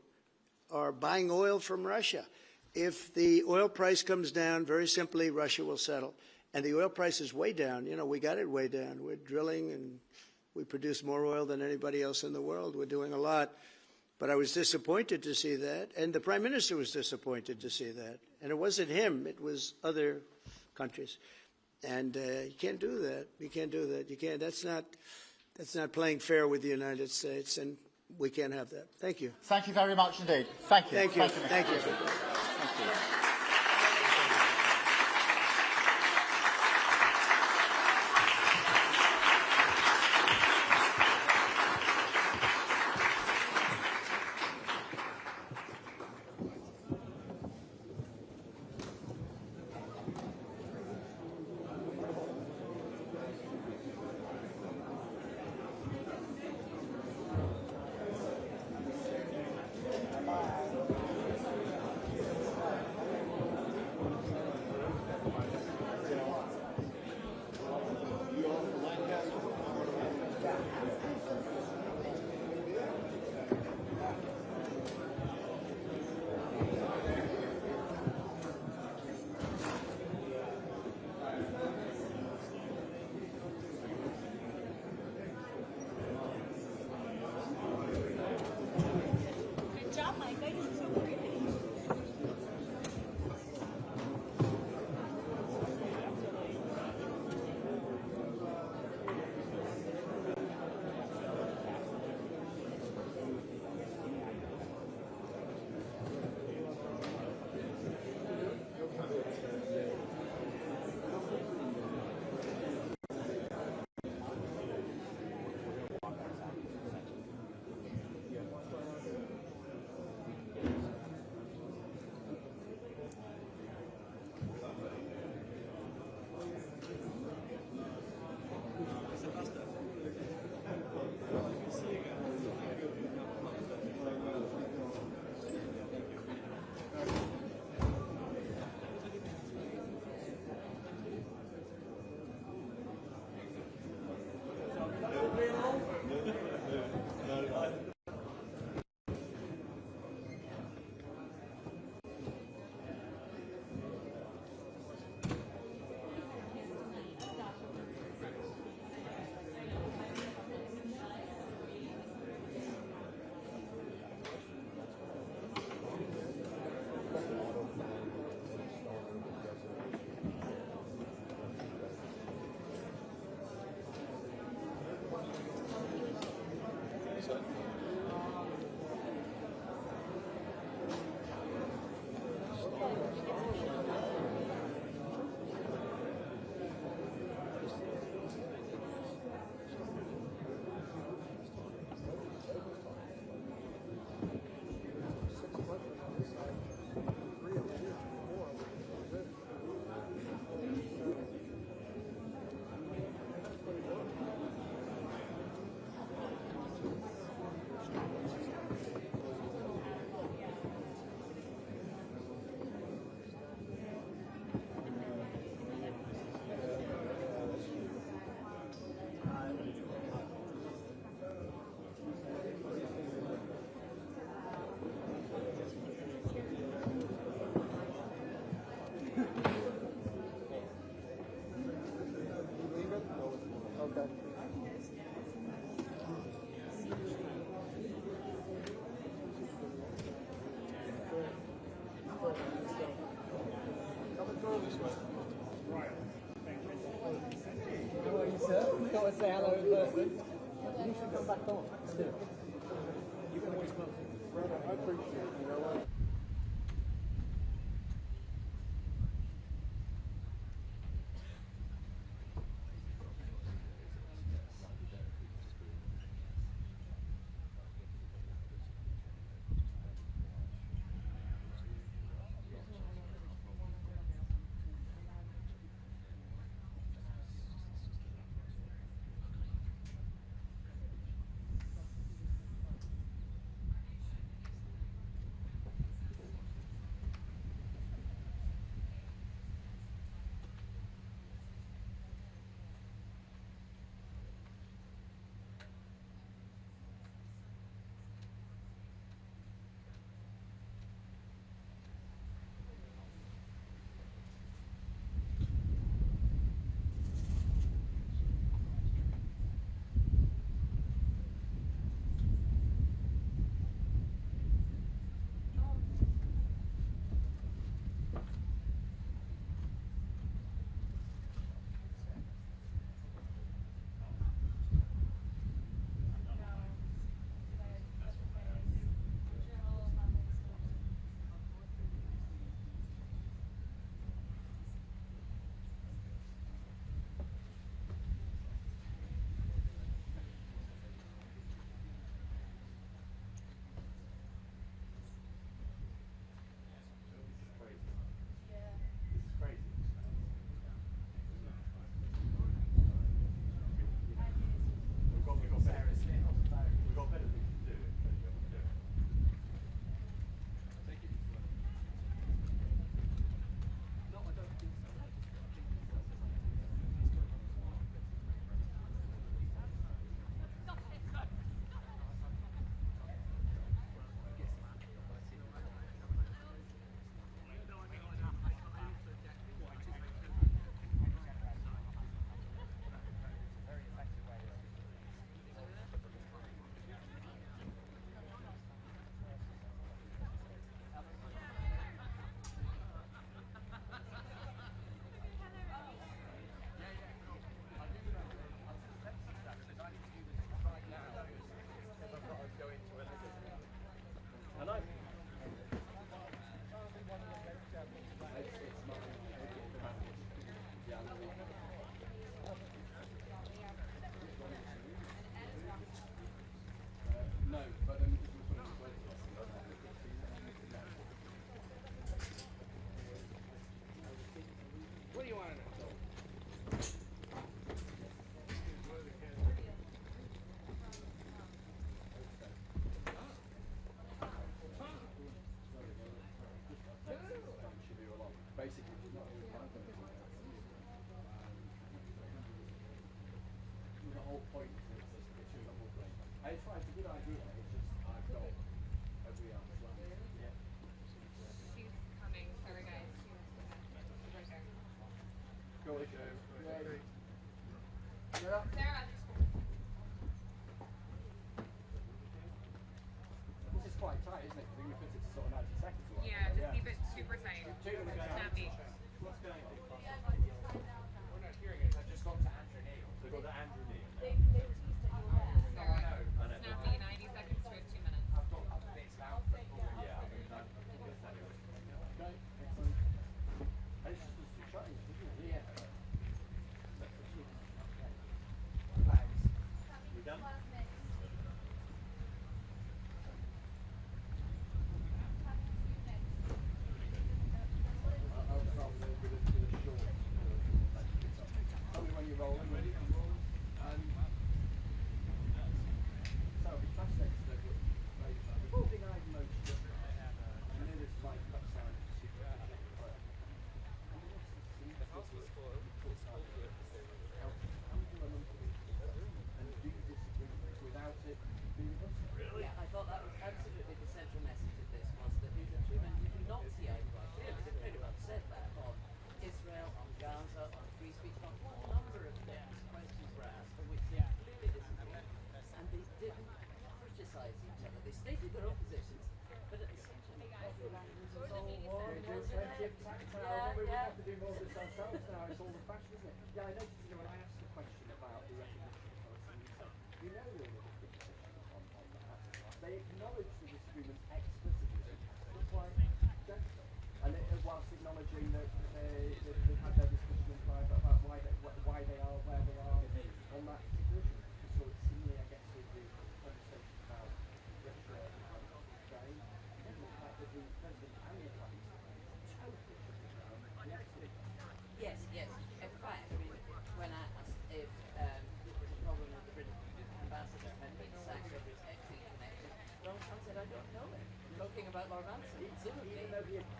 are buying oil from Russia. If the oil price comes down, very simply, Russia will settle. And the oil price is way down. You know, we got it way down. We're drilling and we produce more oil than anybody else in the world. We're doing a lot. But I was disappointed to see that. And the Prime Minister was disappointed to see that. And it wasn't him. It was other countries. And you can't do that. You can't do that. You can't. That's not playing fair with the United States. And we can't have that. Thank you. Thank you very much indeed. Thank you. Thank you. Thank you. Thank you. Right. Thank you. want to say hello in person. You should come back on. You can always come. I appreciate it. You know what?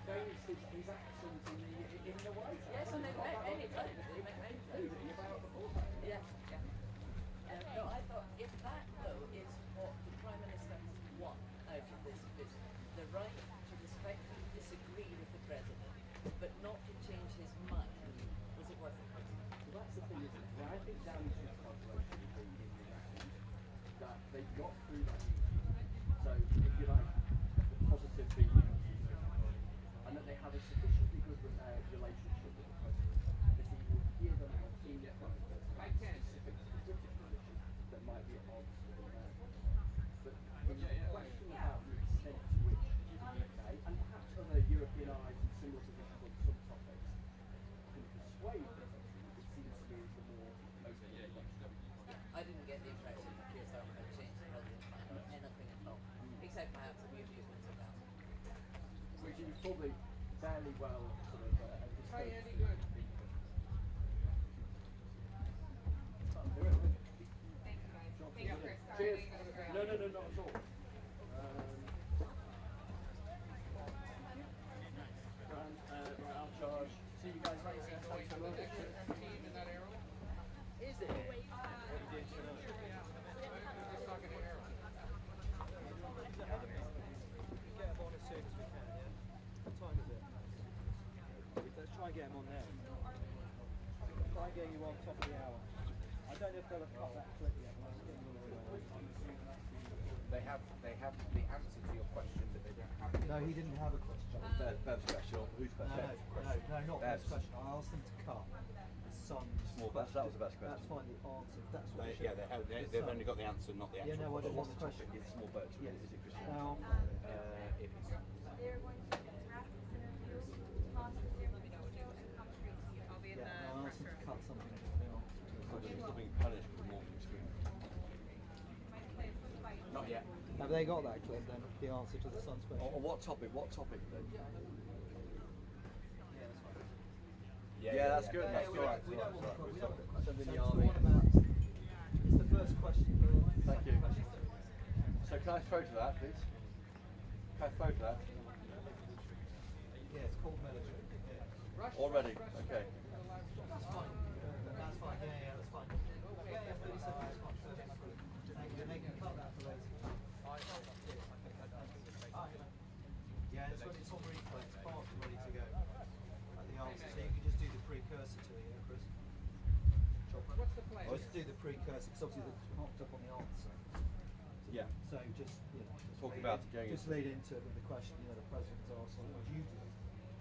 his accent in the White House. Yes, and they make many jokes. They make many jokes. Yeah, yeah. No, I thought if that, though, is what the Prime Minister wants out of this visit, the right to respectfully disagree with the President, but not to change his mind, was it worth it? Well, that's the thing, isn't it? Well, I think Danish's calculation would be in the end that they got through that meeting. So, if you like, the positive feeling, and that they have a sufficiently good relationship with the President that he will hear them out in private specific to the British position that might be at odds with the American. But the question about the extent to which the UK, and perhaps other European allies in similar positions on some topics, can persuade the President, it seems to me is the more open question. I didn't get the impression that Keir Starmer had changed the President's mind on anything at all, except perhaps a few amusements of that. Which he was probably fairly well sort of disposed to. Cheers. No, not at all. Right, I'll charge. See you guys later. Thanks so much. Is it? Let's try and get him on there. Try and get you on top of the hour. I don't know if they'll have cut that clip yet. They have the answer to your question, but they don't have. No, he didn't have a question. Bev's question. Who's best? No, not Bev's question. I asked them to cut the son's Small best. That was the best question. That's fine. The answer. That's what they've only got the answer, not the actual. Yeah, no, I don't What's want the the question. topic? It's small boats. Yes. Is it Christian? Now, It is. They're going to interact with this interview, pause the ceremony video, and come straight to you. I'll be in the I asked them to cut something. She's still being punished with the morning screen. Not yet. Have they got that clip then? The answer to the son's question. On what topic? What topic then? Yeah, that's good. That's we right. don't want the question. Sending the So army. it's the one about. It's the first question. Thank you. So can I photo that, please? Can I photo that? Yeah, it's called military. Yeah. Already? Okay. That's fine. That's fine. Yeah, that's fine. Yeah, 30 seconds. Fine. Thank you. They can cut that for later. Yeah, it's on replay. It's part ready to go. The answer. So you can just do the precursor to it, Chris. What's the plan? Just do the precursor because obviously it's knocked up on the answer. Yeah. So just Talk about it going just lead into it with the question. The president's asked, what would you do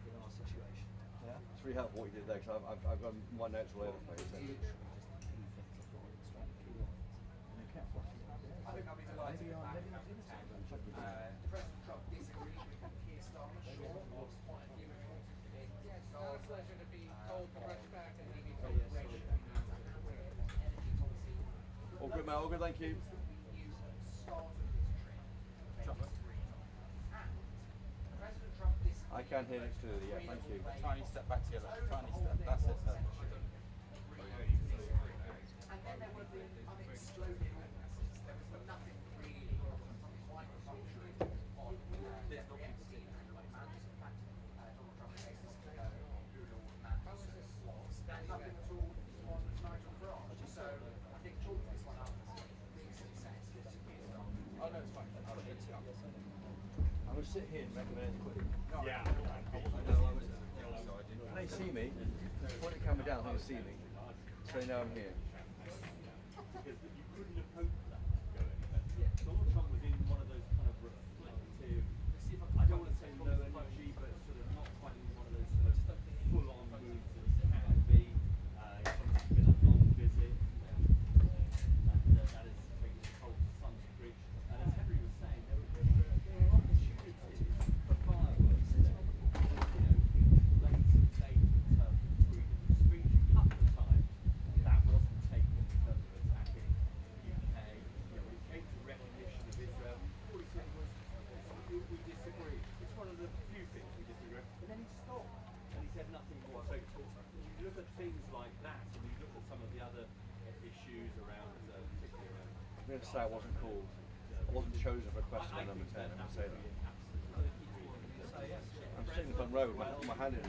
in our situation? Yeah. It's really helpful what you did there because I've got my notes all over the place. Literally just the key things I've got to extract the key lines. And they kept flashing up. I think I'll be delighted with that. President Trump disagreed with Keir Starmer, sure, on quite a few areas. It's our pleasure to be told to rush back and maybe told to rush back. Energy policy. All good, mate. All good. Thank you. I can hear next to you. Yeah, thank you. Tiny step back together. Tiny step. That's it, sir. And then there were the unexploded witnesses. There was nothing really quite contrary on this vaccine and like madness. In fact, Donald Trump faces brutal madness and nothing at all on Nigel Farage. So I think chalking this one up makes sense. Oh no, it's fine. I'm going to sit here and recommend it quickly. Yeah. When they see me, point the camera down when they see me, so they know I'm here. Because you couldn't have hoped that to go anywhere. Donald Trump was in one of those kind of reflective, I don't want to say no energy, but sort of not quite in one of those sort of full-on moods that can be. It's been a long visit, and that has taken its toll to some degree. And as Henry was saying, there were opportunities for fireworks there. Late stage in terms of freedom of speech a couple of times. That wasn't taken in terms of attacking the UK. When it came to recognition of Israel, all he said was, we disagree. It's one of the few things we disagree. And then he stopped and he said nothing more. So you look at things like that, and you look at some of the other issues around, particularly around. I'm going to say I wasn't called. I wasn't chosen for question number 10. I'm going to say that. So I'm sitting in the front row with my hand in it.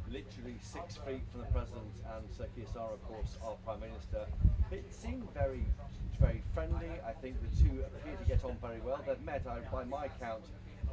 Literally 6 feet from the President and Sir Keir Starmer, of course, our Prime Minister. It seemed very friendly. I think the two appear to get on very well. They've met, by my count,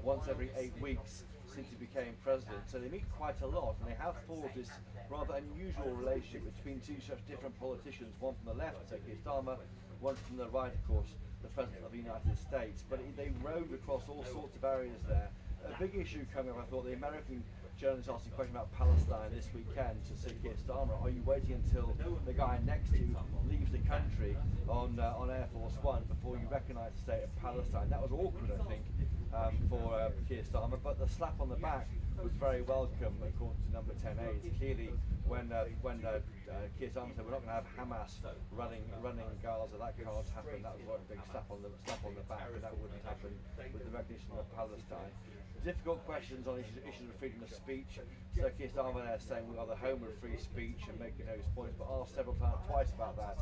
once every 8 weeks since he became President. So they meet quite a lot, and they have forged this rather unusual relationship between two such different politicians, one from the left, Sir Keir Starmer, one from the right, of course, the President of the United States. But they rode across all sorts of areas there. A big issue coming up, I thought, the American journalists asking a question about Palestine this weekend to Sir Keir Starmer. Are you waiting until the guy next to you leaves the country on Air Force One before you recognise the state of Palestine? That was awkward, I think, for Keir Starmer, but the slap on the back was very welcome, according to number 10 aides. Clearly, when Keir Starmer said we're not going to have Hamas running Gaza, that can't happen. That was a big slap on the back, and that wouldn't happen with the recognition of Palestine. Difficult questions on issues of freedom of speech. Sir Keir Starmer there saying we are the home of free speech and making those points, but asked twice about that.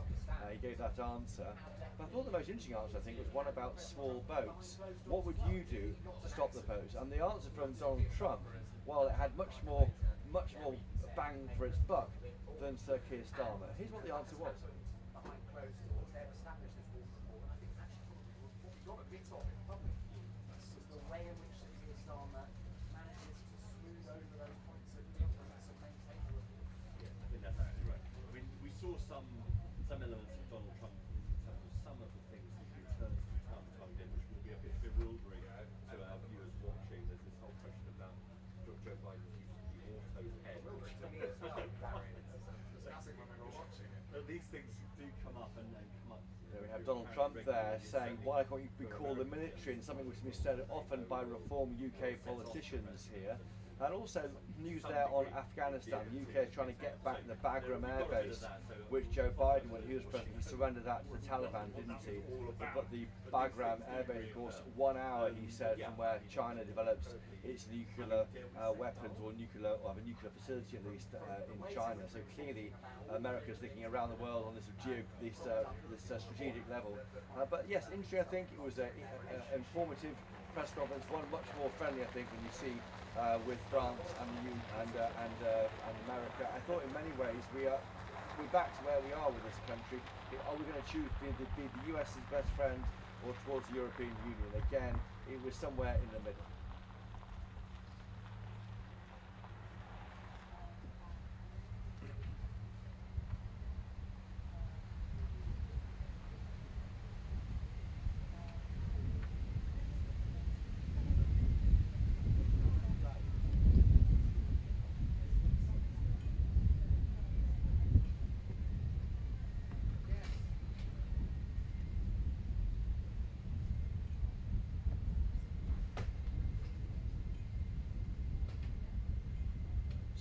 He gave that answer. But I thought the most interesting answer, I think, was one about small boats. What would you do to stop the boats? And the answer from Donald Trump, well, it had much more bang for its buck than Sir Keir Starmer. Here's what the answer was. Behind closed doors, they've established this war report, and I think actually what we got a bit of in public was the way in which Sir Keir Starmer manages to smooth over those points of difference and maintain the report. Yeah, I think that's absolutely right. I mean, we saw some elements of Donald Trump in terms of some of the things that he returns from time to time again, which will be a bit bewildering to our viewers watching. There's this whole question about Joe Biden's use of the auto head. These things do come up and come up. We have Donald Trump there saying, why can't you be called the military, and something which has been said often by reform UK politicians here. And also news there on Afghanistan. The UK is trying to get back the Bagram Air Base, which Joe Biden, when he was president, he surrendered that to the Taliban, didn't he? But the Bagram Air Base, of course, 1 hour, he said, from where China develops its nuclear weapons, or have a nuclear facility at least in China. So clearly, America is thinking around the world on this strategic level. But yes, interesting. I think it was an informative press conference, one much more friendly, I think, when you see with France and America. I thought in many ways we're back to where we are with this country. Are we going to choose to be the US's best friend or towards the European Union? Again, it was somewhere in the middle.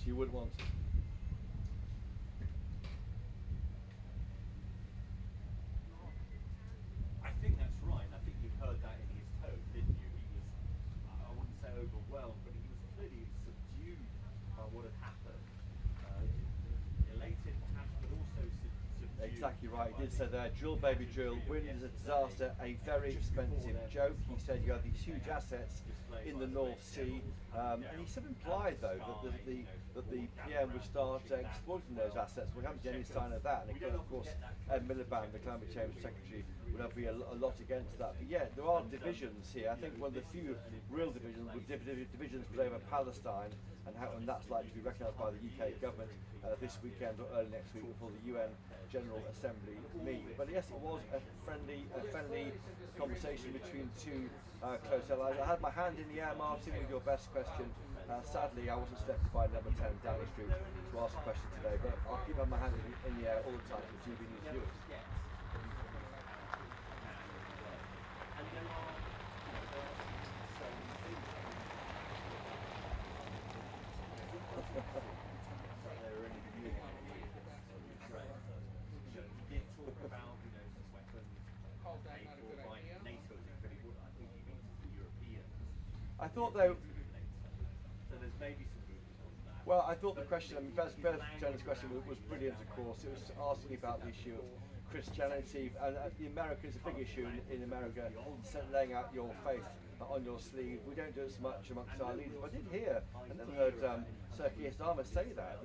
You would want to. I think that's right. I think you heard that in his tone, didn't you? He was, I wouldn't say overwhelmed, but he was clearly subdued by what had happened. Elated perhaps, but also subdued. Exactly right. He did say there, drill baby drill, wind is a disaster, a very expensive joke. He said you have these huge assets in the North Sea, and he sort of implied though that the PM would start exploiting those assets. We haven't seen any sign of that, and of course Ed Miliband, the Climate Change Secretary, would be a lot against that. But yeah, there are divisions here. I think one of the few real divisions was over Palestine and that's likely to be recognised by the UK government this weekend or early next week before the UN General Assembly meet. But yes, it was a friendly conversation between two close allies. I had my hand in the air, Martin, with your best question. Sadly, I wasn't selected by number 10 Downing Street to ask a question today, but I'll keep my hand in the air all the time for GB News viewers. I thought though. So there's maybe some movement on that. Well, I thought the question, I mean, Beth Jones' question was brilliant, of course. It was asking about the issue of Christianity, and the America is a big issue in America, laying out your faith on your sleeve. We don't do as much amongst our leaders. But I did hear, I never heard Sir Keir Starmer say that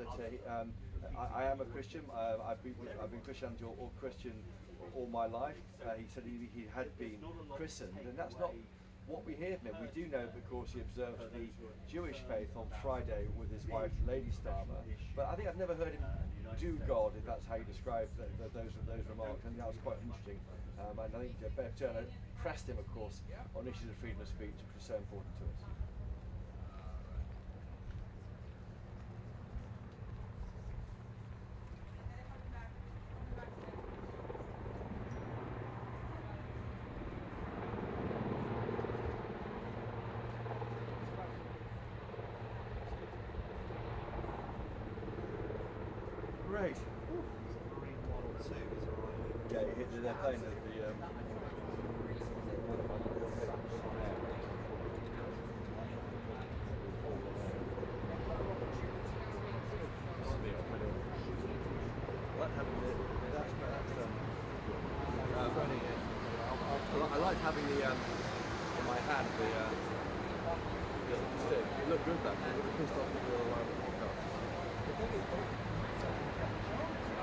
I am a Christian. I've been Christianity or Christian all my life. He said he had been christened, and that's not what we hear from him. We do know, of course, he observed the Jewish faith on Friday with his wife, Lady Starmer. But I think I've never heard him do God, if that's how you describe those remarks. I think that was quite interesting. And I think Bev Turner pressed him, of course, on issues of freedom of speech, which was so important to us. Great. Submarine 1 or 2 is arriving. Yeah, they're playing the I liked having the in my hand the stick. It looked good that day. It was pissed off with the podcast.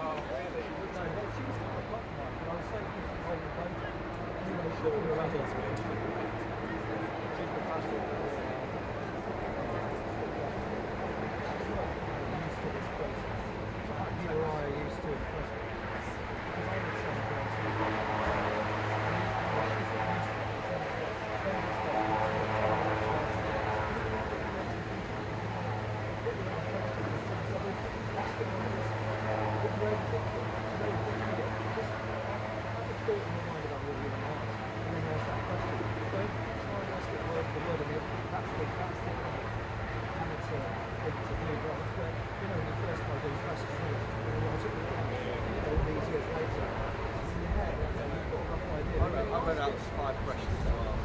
Oh, really? No, she was kind of like that, but I was so used to holding the boat. Anyway, she was around us. She's the fashion. Used to this process. Like you or I are used to it. Because I would say I read out 5 questions to ask.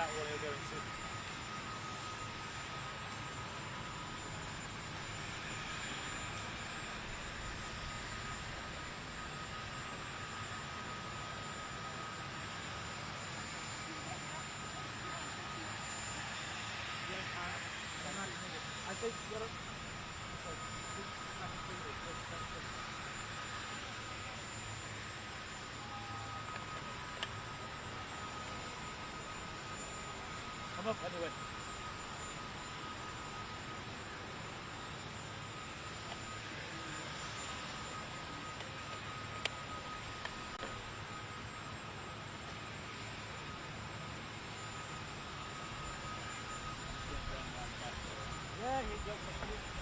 that one he'll go and sit. I think what come up anyway. Yeah, he does.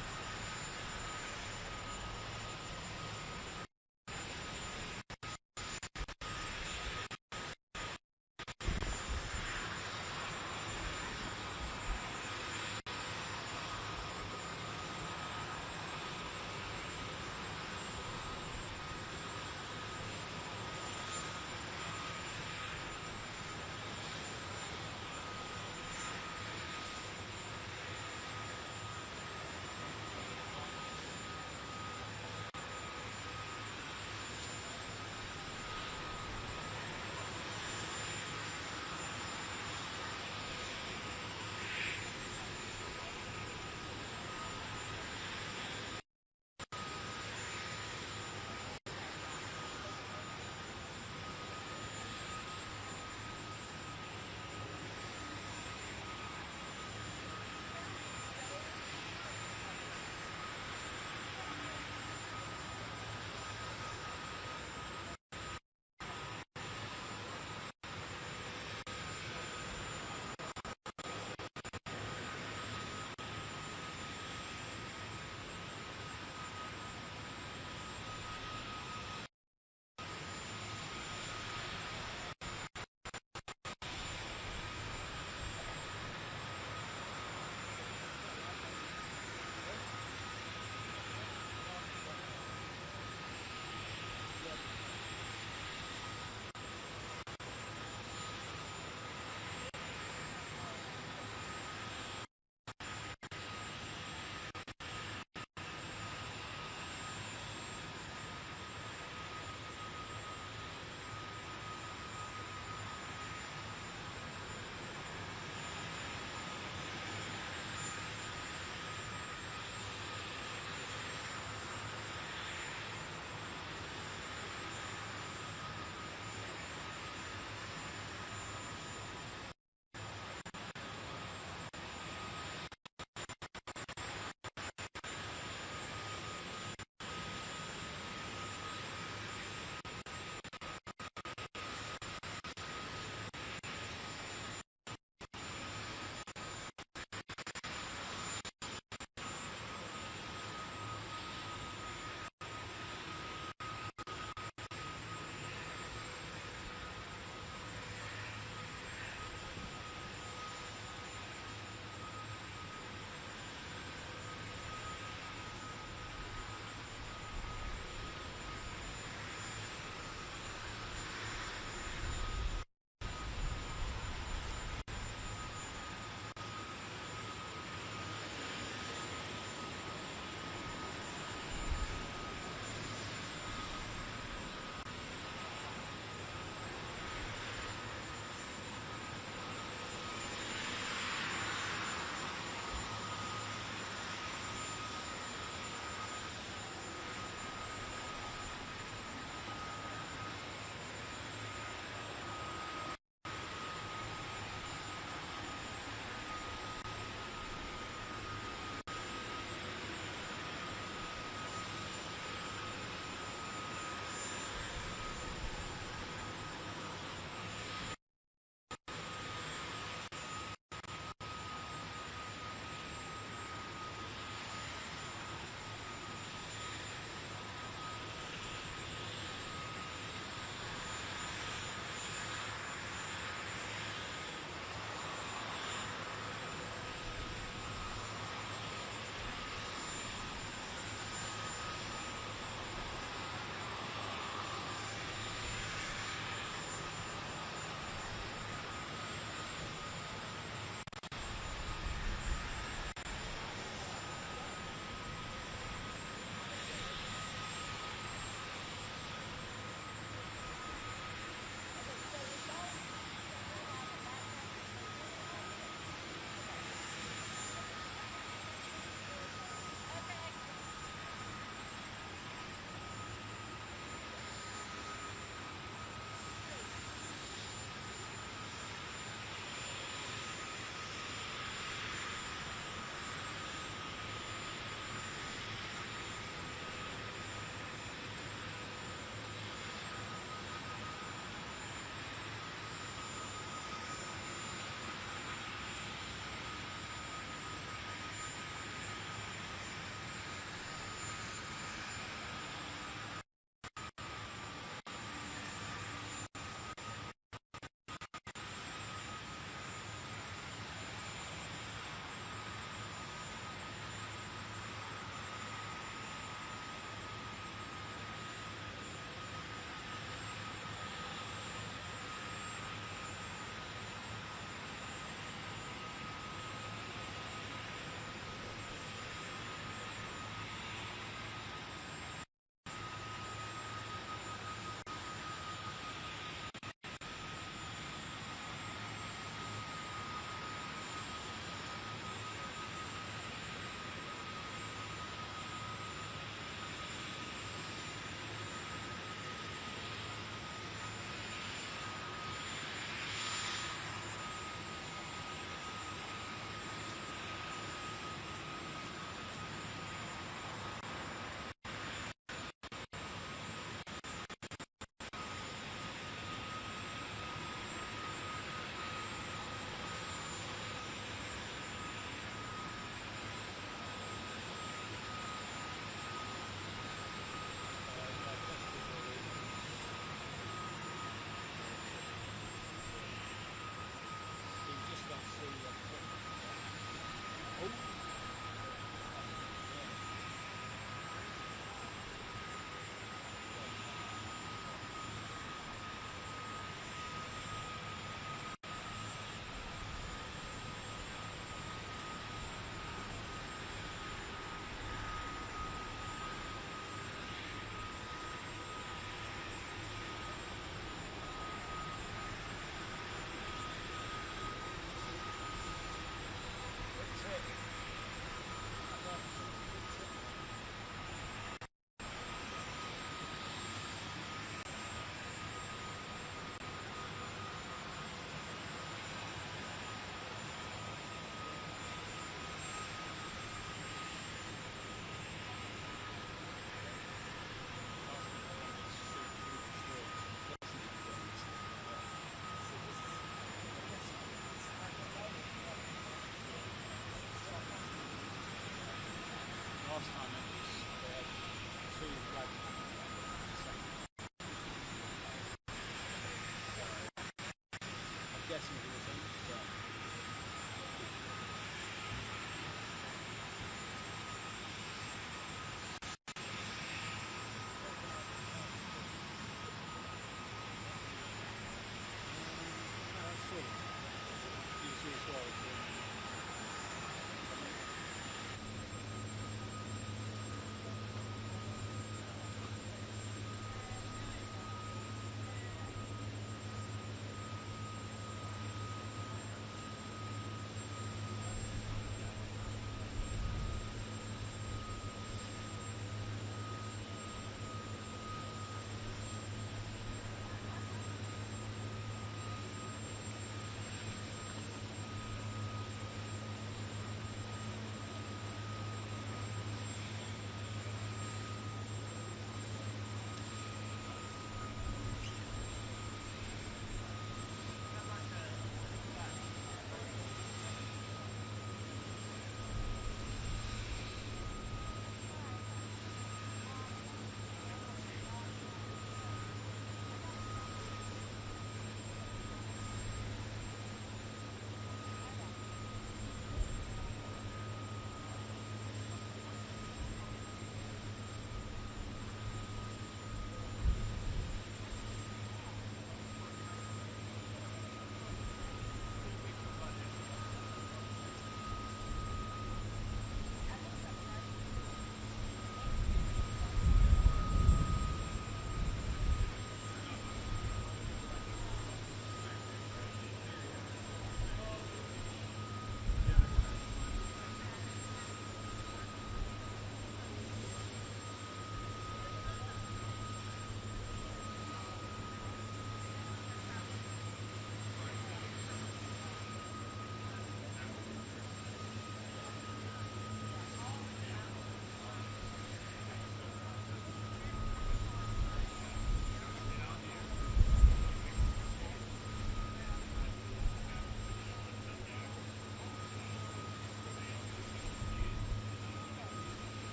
guessing who it's aimed at.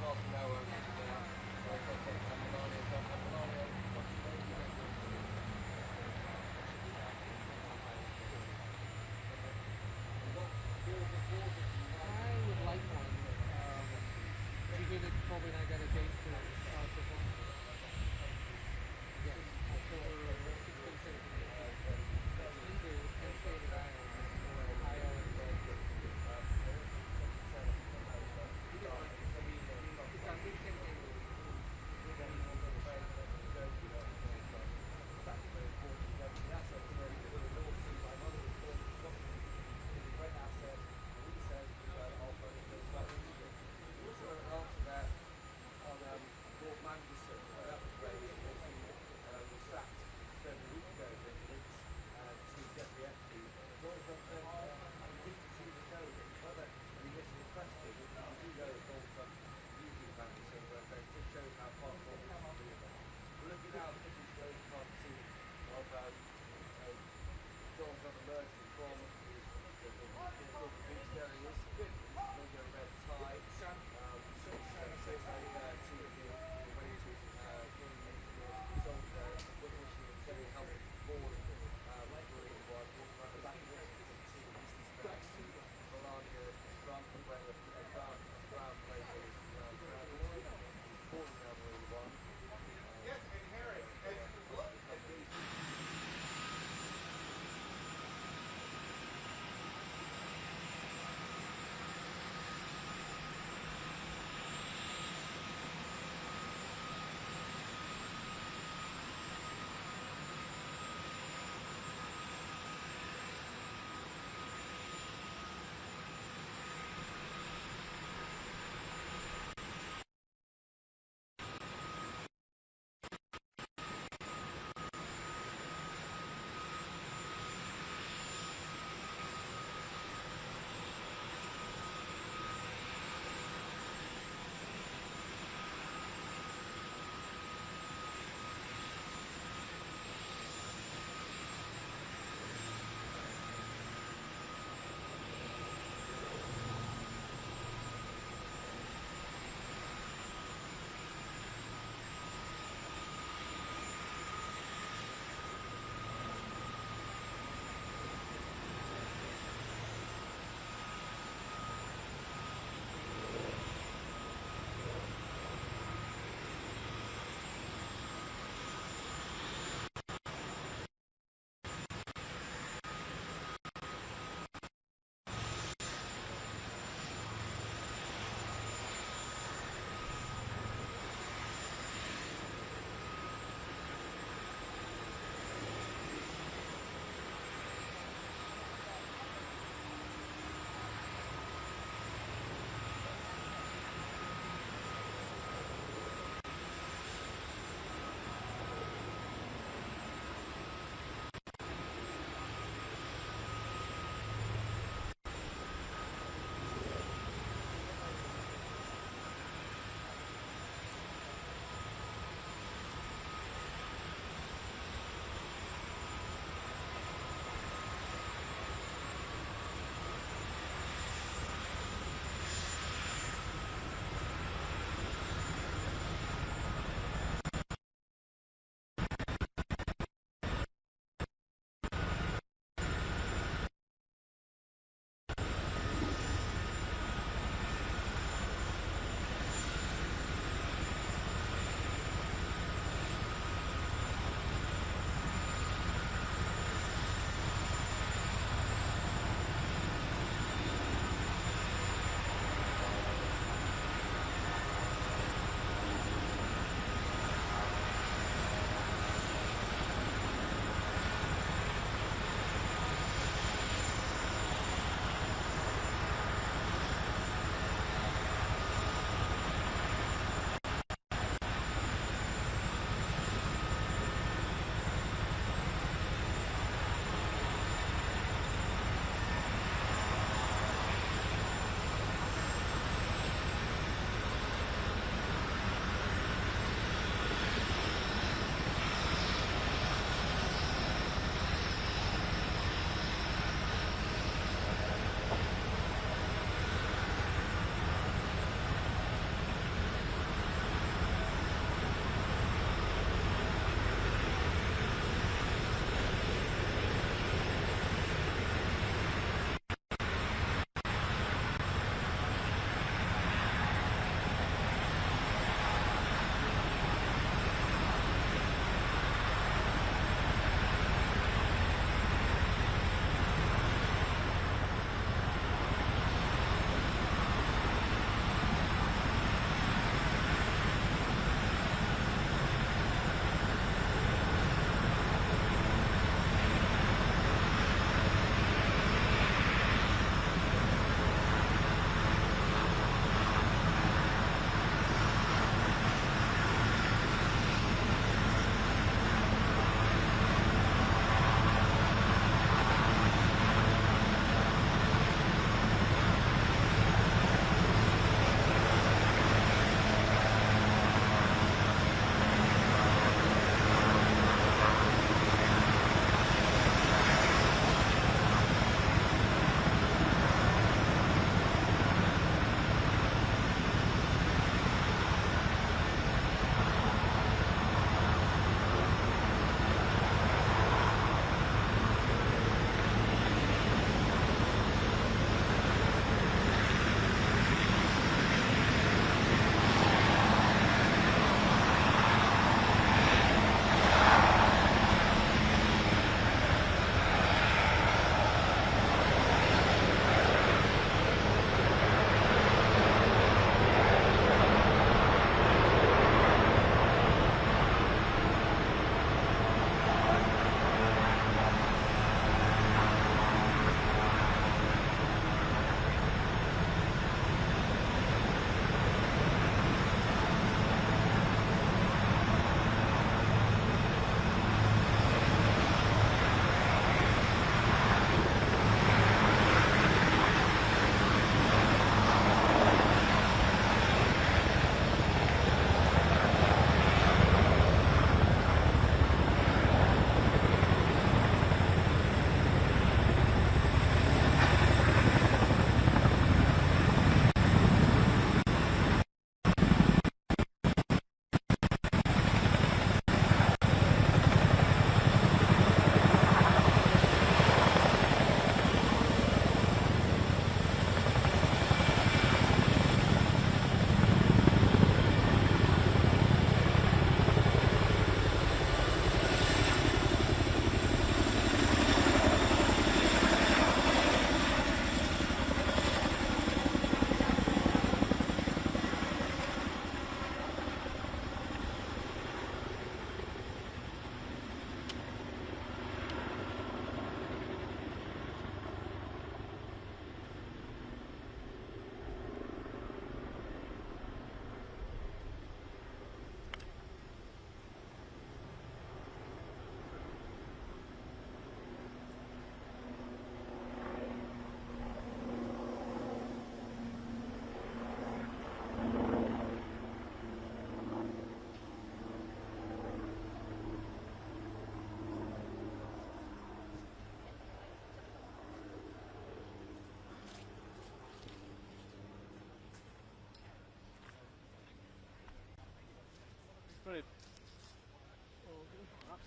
miles an hour. I would like one. Do you think it's probably not going to change to October? Yes, October 16th, 17th, 18th to Penn State and Iowa, or Ohio and it's on Big Ten cable.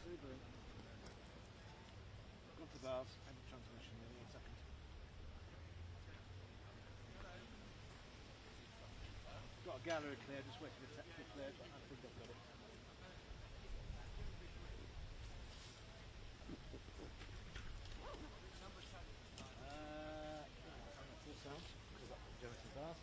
Got the valves and the transmission in 1 second. Got a gallery clear, just waiting for the tech to be cleared, but I think I've got it. Full sound, because that's the Genesis bars.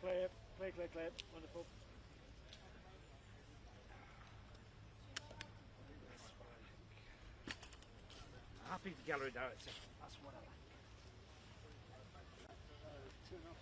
Clear, clear, clear, clear. Wonderful. Happy the gallery director. That's what I like. Turn off.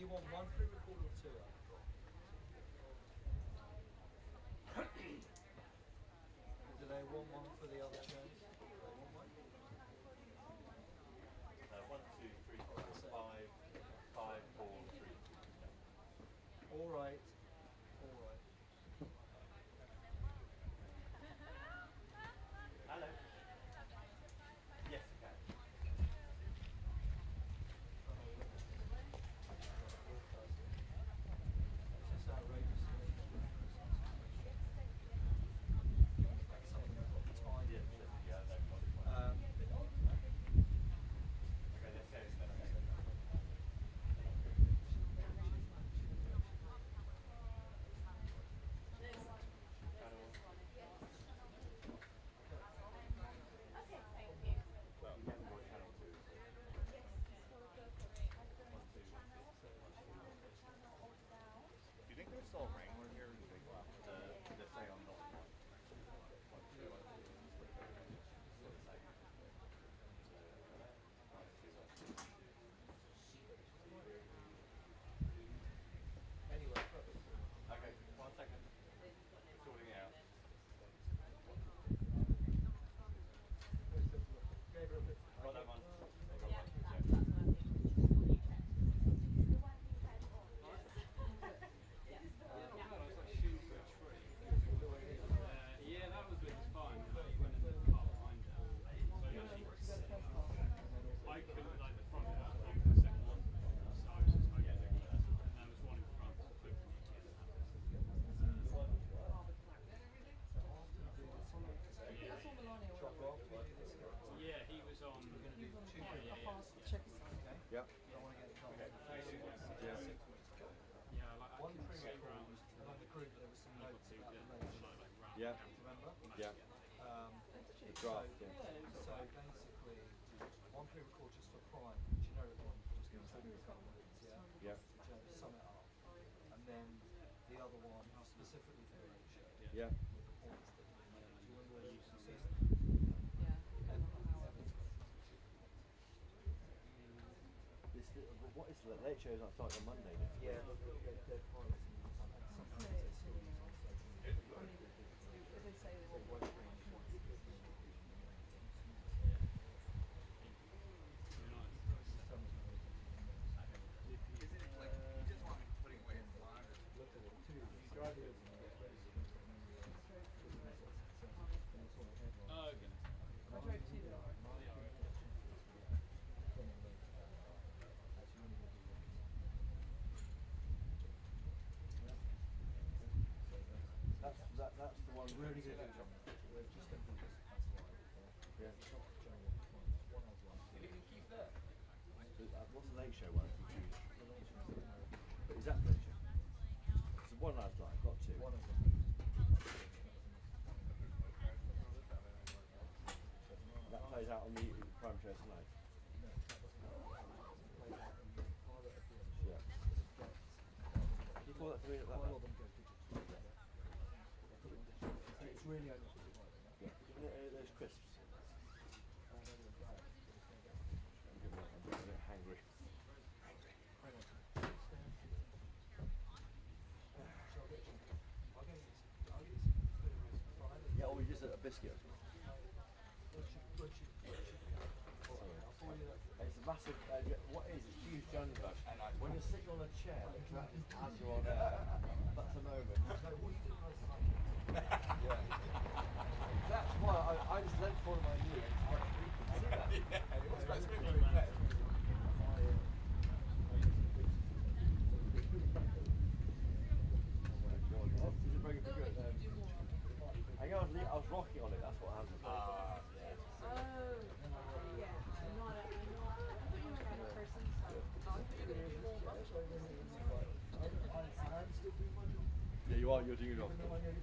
You want one pre-record or two? Do they want one for the other chairs? Do they want one? 1, 2, 3, 4, 5, 5, 4, 3. All right. All right. Hello. Yes, you can. It's just outrageous. Yeah. Remember? Yeah. The draft, So basically, one pre-record just for prime, generic one for just contribute companies, Yeah. To sum it up. And then the other one specifically for the late show. Yeah. With the points that you made. Do you remember what you said? What is the late show? Is not starting on Monday next week. Yeah, but they're piloting and sometimes they still use on social media. If they say they want more, That's the one. Really good job. We're just going to do this. Yeah. It's not showing what the point is. One has one. What's the late show one? But is that the late show? So one has like got two. One has That plays out on the prime show tonight. Yeah. Can you call that to me? It's really only those crisps. I'm a bit hangry. Yeah, or just a biscuit. It's a massive. What is it? Huge jungle. When you're sitting on a chair, as you're on air, that's a moment. Yeah. That's why I just leant forward my knee and tried to read that. I was rocking on it, that's what happened. Yeah, you are, you're doing it off.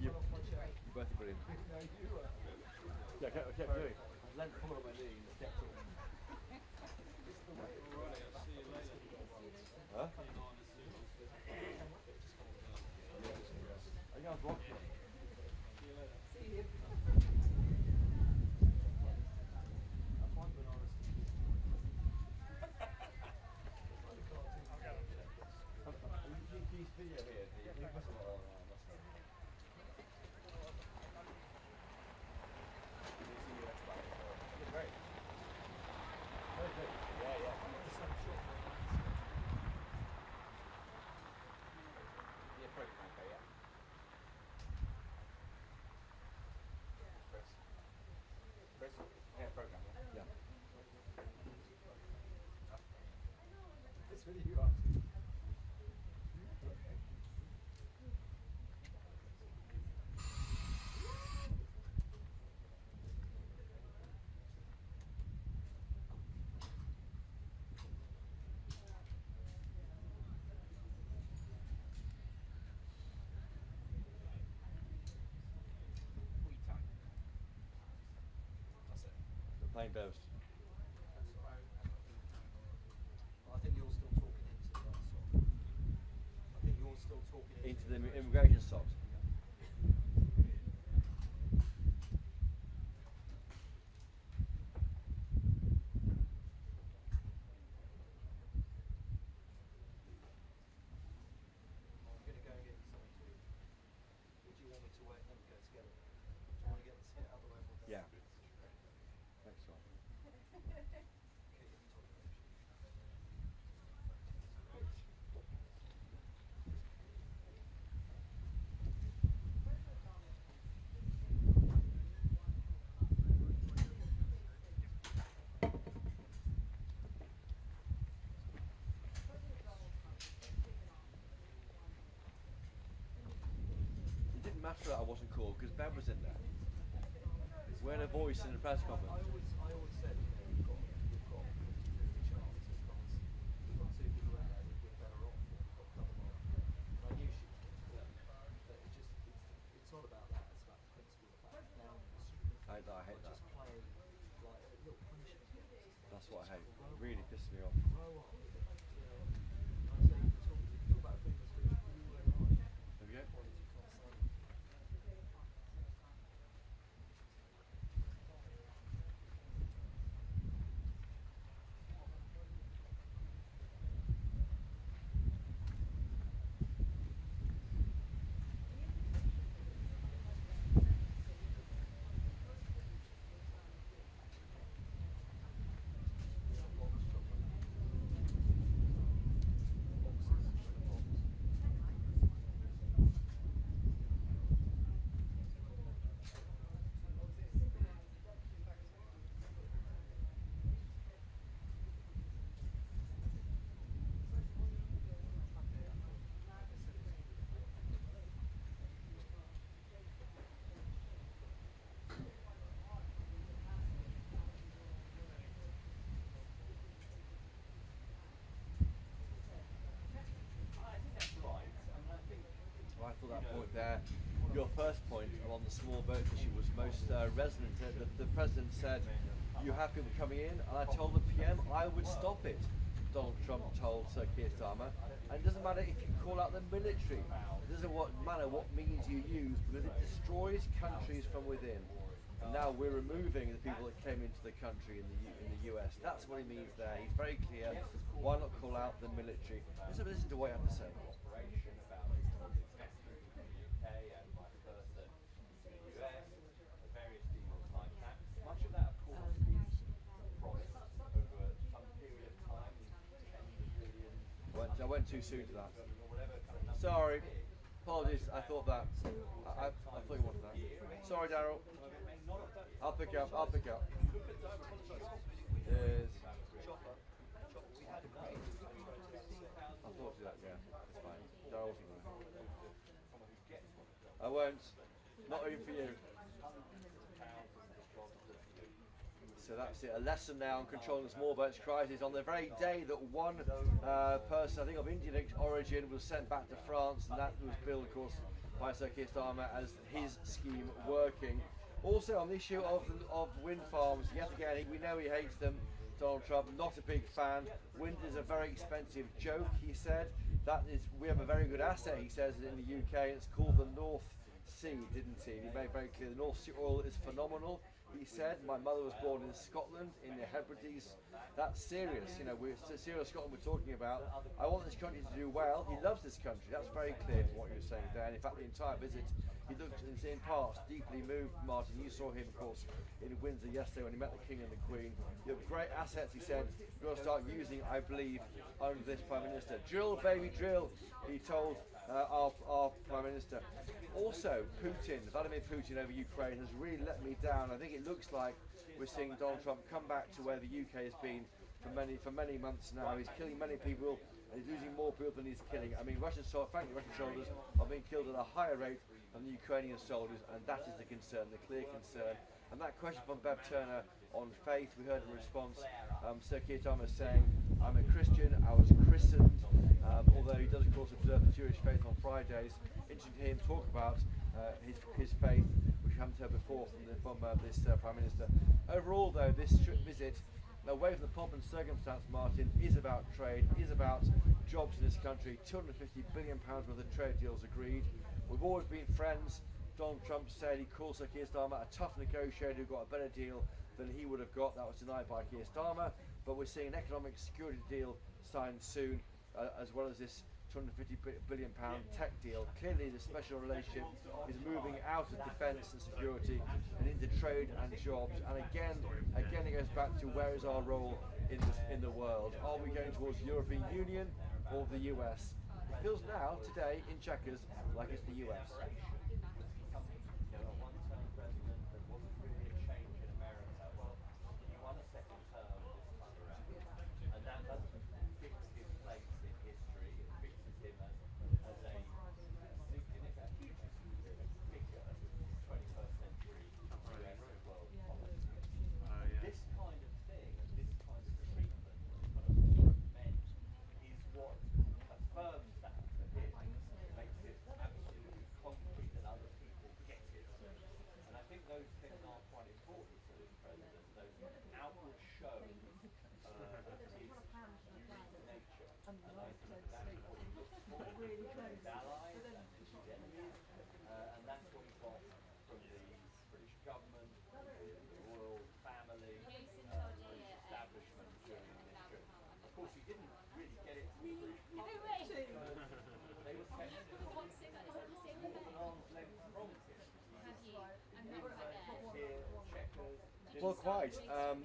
You're both brilliant. Yeah, I kept doing. I leant forward on my knee and stepped up. Huh? I think I was rocking. Video here, great. Very good. Yeah. Yeah, program okay, yeah. Chris? Yeah, program, yeah. This video you are. Plain boast. I think you're still talking into that song. I think you're still talking into the immigration socks. I'm going to go and get you something to eat. Would you want me to wait and then we go together? Do you want to get this out of the way? Yeah. Next one. It didn't matter that I wasn't called because Bev was in there. We had a voice in the press conference. I always said, we've got 50-50 chance because we've got two people in there, we're better off. We've got cover. And I knew she would. But it's not about that, it's about the principle. hate that. I hate that. Just play like little punishment. That's what I hate. It really pisses me off. Grow up. You know, I say talk about a famous speech. You were right. There we go. Quality can't stand it. Well, I thought that point there, your first point on the small boat issue was most resonant. The President said, you have people coming in, and I told the PM I would stop it. Donald Trump told Sir Keir Starmer, and it doesn't matter if you call out the military, it doesn't matter what means you use, because it destroys countries from within. And now we're removing the people that came into the country in the US. That's what he means there. He's very clear. Why not call out the military? Listen to what I have to say. Much of that, of course, is promised over some period of time, tens of billions. I went too soon to that. Sorry. Apologies, I thought that. I thought you wanted that. Sorry, Daryl. I'll pick up. Yes. I thought of that, yeah. It's fine. Daryl wasn't there. I won't. Not even for you. So that's it. A lesson now on controlling the small boats crisis on the very day that one person, I think of Indian origin, was sent back to France, and that was billed, of course, by Sir Keir Starmer as his scheme working. Also on the issue of wind farms, yet again, we know he hates them. Donald Trump, not a big fan. Wind is a very expensive joke, he said. We have a very good asset, he says, in the UK. It's called the North Sea, didn't he? He made very clear the North Sea oil is phenomenal. He said, my mother was born in Scotland, in the Hebrides. That's serious, you know, we're serious Scotland we're talking about. I want this country to do well. He loves this country. That's very clear from what you were saying, Dan. In fact, the entire visit, he looked in parts deeply moved. Martin, you saw him, of course, in Windsor yesterday when he met the King and the Queen. You have great assets, he said. You've got to start using, I believe, under this Prime Minister. Drill, baby, drill, he told our Prime Minister. Also, Vladimir Putin over Ukraine has really let me down. I think it looks like we're seeing Donald Trump come back to where the UK has been for many months now. He's killing many people, and he's losing more people than he's killing. I mean, frankly, Russian soldiers are being killed at a higher rate than the Ukrainian soldiers, and that is the concern, the clear concern. And that question from Bev Turner on faith, we heard a response. Sir Keir Starmer saying, I'm a Christian, I was christened, although he does of course observe the Jewish faith on Fridays. Interesting to hear him talk about his faith, which we haven't heard before from this Prime Minister. Overall though, this visit, away from the pomp and circumstance, Martin, is about trade, is about jobs in this country. £250 billion worth of trade deals agreed. We've always been friends. Donald Trump said he called Sir Keir Starmer a tough negotiator who got a better deal than he would have got. That was denied by Keir Starmer. But we're seeing an economic security deal signed soon, as well as this £250 billion tech deal. Clearly the special relationship is moving out of defence and security and into trade and jobs. And again it goes back to where is our role in the world. Are we going towards the European Union or the US? It feels now, today, in Chequers, like it's the US. One-term president, there wasn't really a change in America. Well, he won a second term this time around, and that doesn't fix his place in history. It fixes him as a hugely significant figure in 21st century US and world politics. This kind of thing, and this kind of treatment of foreign men is what affirms that for him. It makes it absolutely concrete show its unique nature. And I think that's what he looks for. His allies and his enemies. And that's what he got from the British government, the royal family, British establishment during this trip. Of course, he didn't really get it from the British public. They were kept more than arm's length from him. Here, Chequers. Well, quite.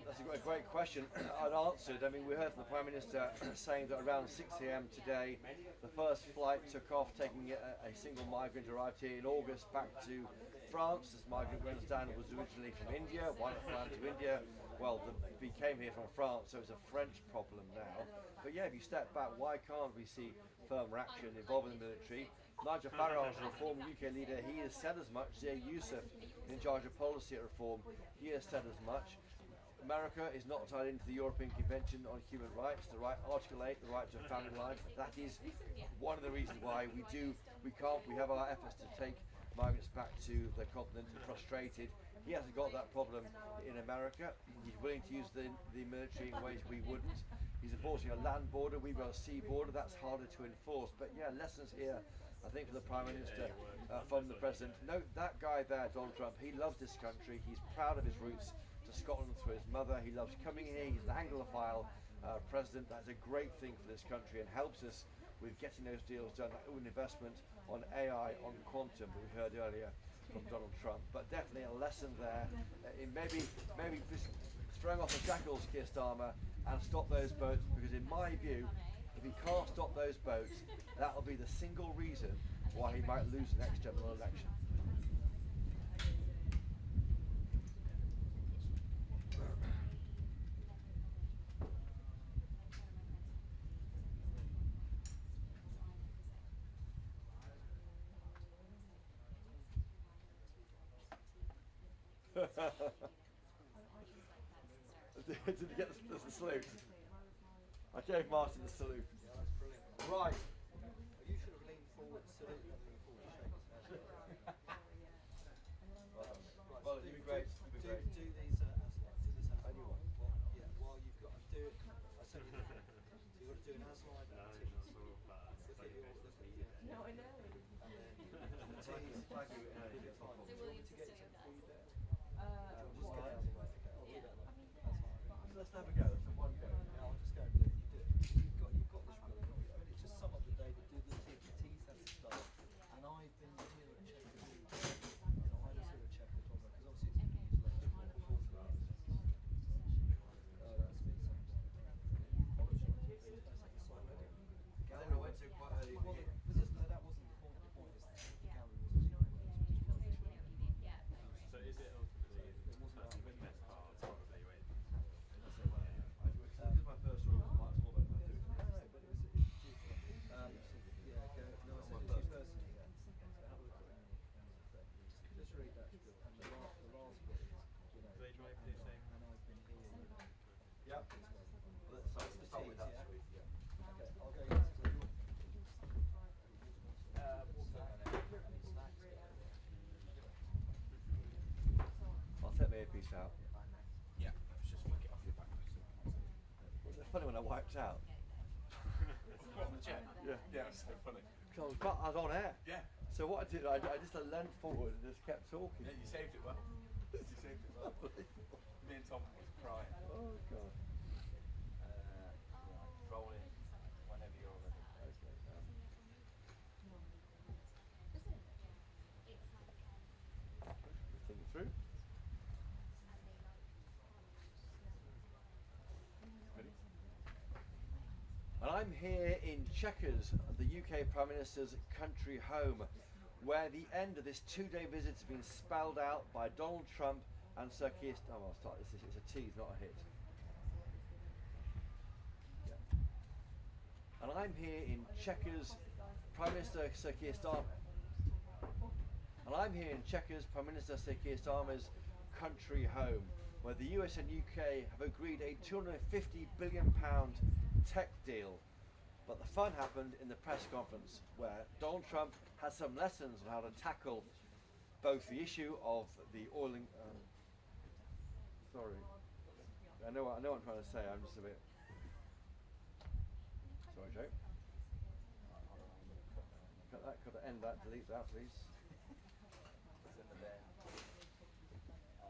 That's a great question. I'd answered. I mean, we heard from the Prime Minister saying that around 6 a.m. today, the first flight took off, taking a single migrant arrived here in August back to France. This migrant, we understand, was originally from India. Why not fly to India? Well, he came here from France, so it's a French problem now. But yeah, if you step back, why can't we see firmer action involving the military? Nigel Farage, a former UK leader, he has said as much. Zia Youssef, in charge of policy at Reform, he has said as much. America is not tied into the European Convention on Human Rights, the right, Article 8, the right to a family life. That is one of the reasons why we have our efforts to take migrants back to the continent and frustrated. He hasn't got that problem in America. He's willing to use the military in ways we wouldn't. He's enforcing a land border, we've got a sea border, that's harder to enforce. But yeah, lessons here, I think, for the Prime Minister, from the President. Note that guy there, Donald Trump, he loves this country, he's proud of his roots to Scotland through his mother, he loves coming here, he's an Anglophile President. That's a great thing for this country and helps us with getting those deals done, like an investment on AI, on quantum that we heard earlier from Donald Trump. But definitely a lesson there in maybe just throwing off the shackles, Keir Starmer, and stop those boats, because in my view, if he can't stop those boats, that'll be the single reason why he might lose the next general election. Did you get the salute? I gave Martin the salute. Yeah, that's brilliant. Right. You should have leaned forward, salute, and leaned forward to shake his hand. Well, you'd be great. Do these as while you've got to do it. I said so you've got to do an as-live activity. Look at your, no, I know. And then the tease, flag you in a good time. Do you want me to get some for you there? Just get out of the way. I'll do that. Let's have a go. Let's have one go. Yeah, I'll just go and do it. You do it. You've got this really. I mean, it's just sum up the day, but do the tease as it starts. And I've been here at Chequers. I was here at Chequers because obviously it's been used later on before the game. Oh, that's me. Gallery went to quite early. That wasn't the point. The point is the gallery wasn't. So is it ultimately the best part probably when This is my first rule. Might as well vote. But it was yeah, go. No, I said it to you personally. Yeah. So have a look at it. Just read that. And the last bit is, do they drive the same? And I've been here. Yep. Let's start with that, sweet. Yeah. Okay, I'll go into I'll take my earpiece out. Yeah, let's just flick it off your back. Well, it's funny when I wiped out. What, on the jet? Yeah. Yeah, it's so funny. Because I was on air. Yeah. So what I did, I just leant forward and just kept talking. Yeah, you saved it well. You saved it well. Me and Tom was crying. Oh, God. Roll in whenever you're ready. Thinking through. Ready? And I'm here in Chequers, the UK Prime Minister's country home, where the end of this two-day visit has been spelled out by Donald Trump and Sir Keir Starmer. Oh, I'll start this. It's a tease, not a hit. Yeah. And I'm here in Chequers, Prime Minister Sir Keir Starmer. And I'm here in Chequers, Prime Minister Sir Keir Starmer's country home, where the US and UK have agreed a £250 billion tech deal. But the fun happened in the press conference, where Donald Trump had some lessons on how to tackle both the issue of the oil and I know what I'm trying to say. I'm just a bit. Sorry, Joe. Cut that. Cut that. End that. Delete that, please.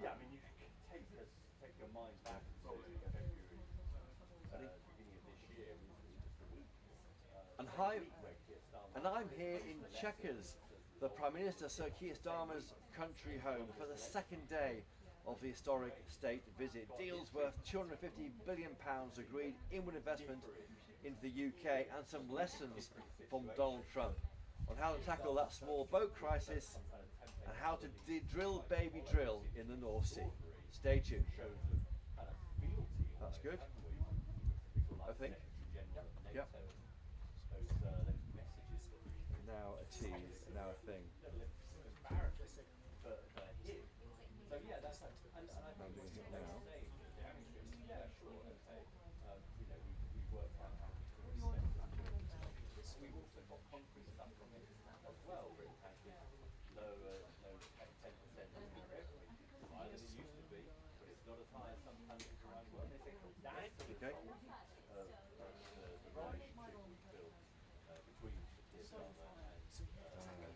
Yeah, I mean, you can take your mind back to February, beginning of this year, just a week. And I'm here in Chequers, the Prime Minister Sir Keir Starmer's country home, for the second day of the historic state visit. Deals worth £250 billion agreed, inward investment into the UK, and some lessons from Donald Trump on how to tackle that small boat crisis and how to drill baby drill in the North Sea. Stay tuned. That's good, I think. Yep. Now a tease, now a thing. So yeah, that's and I think doing it now. Yeah, sure, okay. You know, we've worked out how we can respect. We've also got concrete stuff from it as well. Britain has this low 10% tariff. It's higher than it used to be, but it's not as high as some countries around the world. They say that's the result of the relationship we've built between Keir Starmer and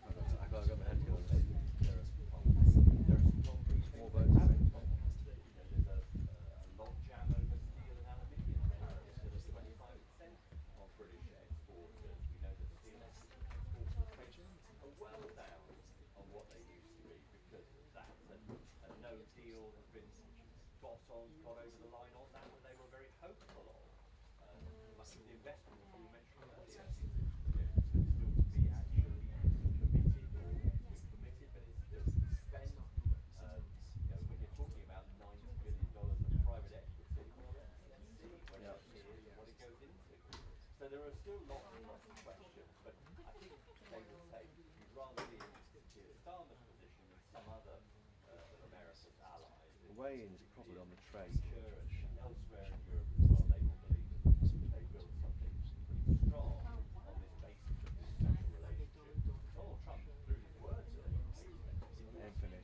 I got my head together. there are some concrete small boats. There's a log jam over steel and aluminium tariffs that are 25% on British exporters. We know that steel exporters are well down on what they used to be because that's a no deal has been got over the line on that they were very hopeful of. Much of the investment that you mentioned earlier still to be actually committed or we're committed, but it's still to be spent. When you're talking about $90 billion of private equity, well, let's see when it appears and what it goes into. So there are still lots and lots of questions, but I think they would say you'd rather be in Keir Starmer's position than some other of America's allies. Weighing is probably on the trade. And elsewhere in Europe as well, they all believe that they built something pretty strong on this basis of this special relationship. Donald Trump threw his word today. And finish.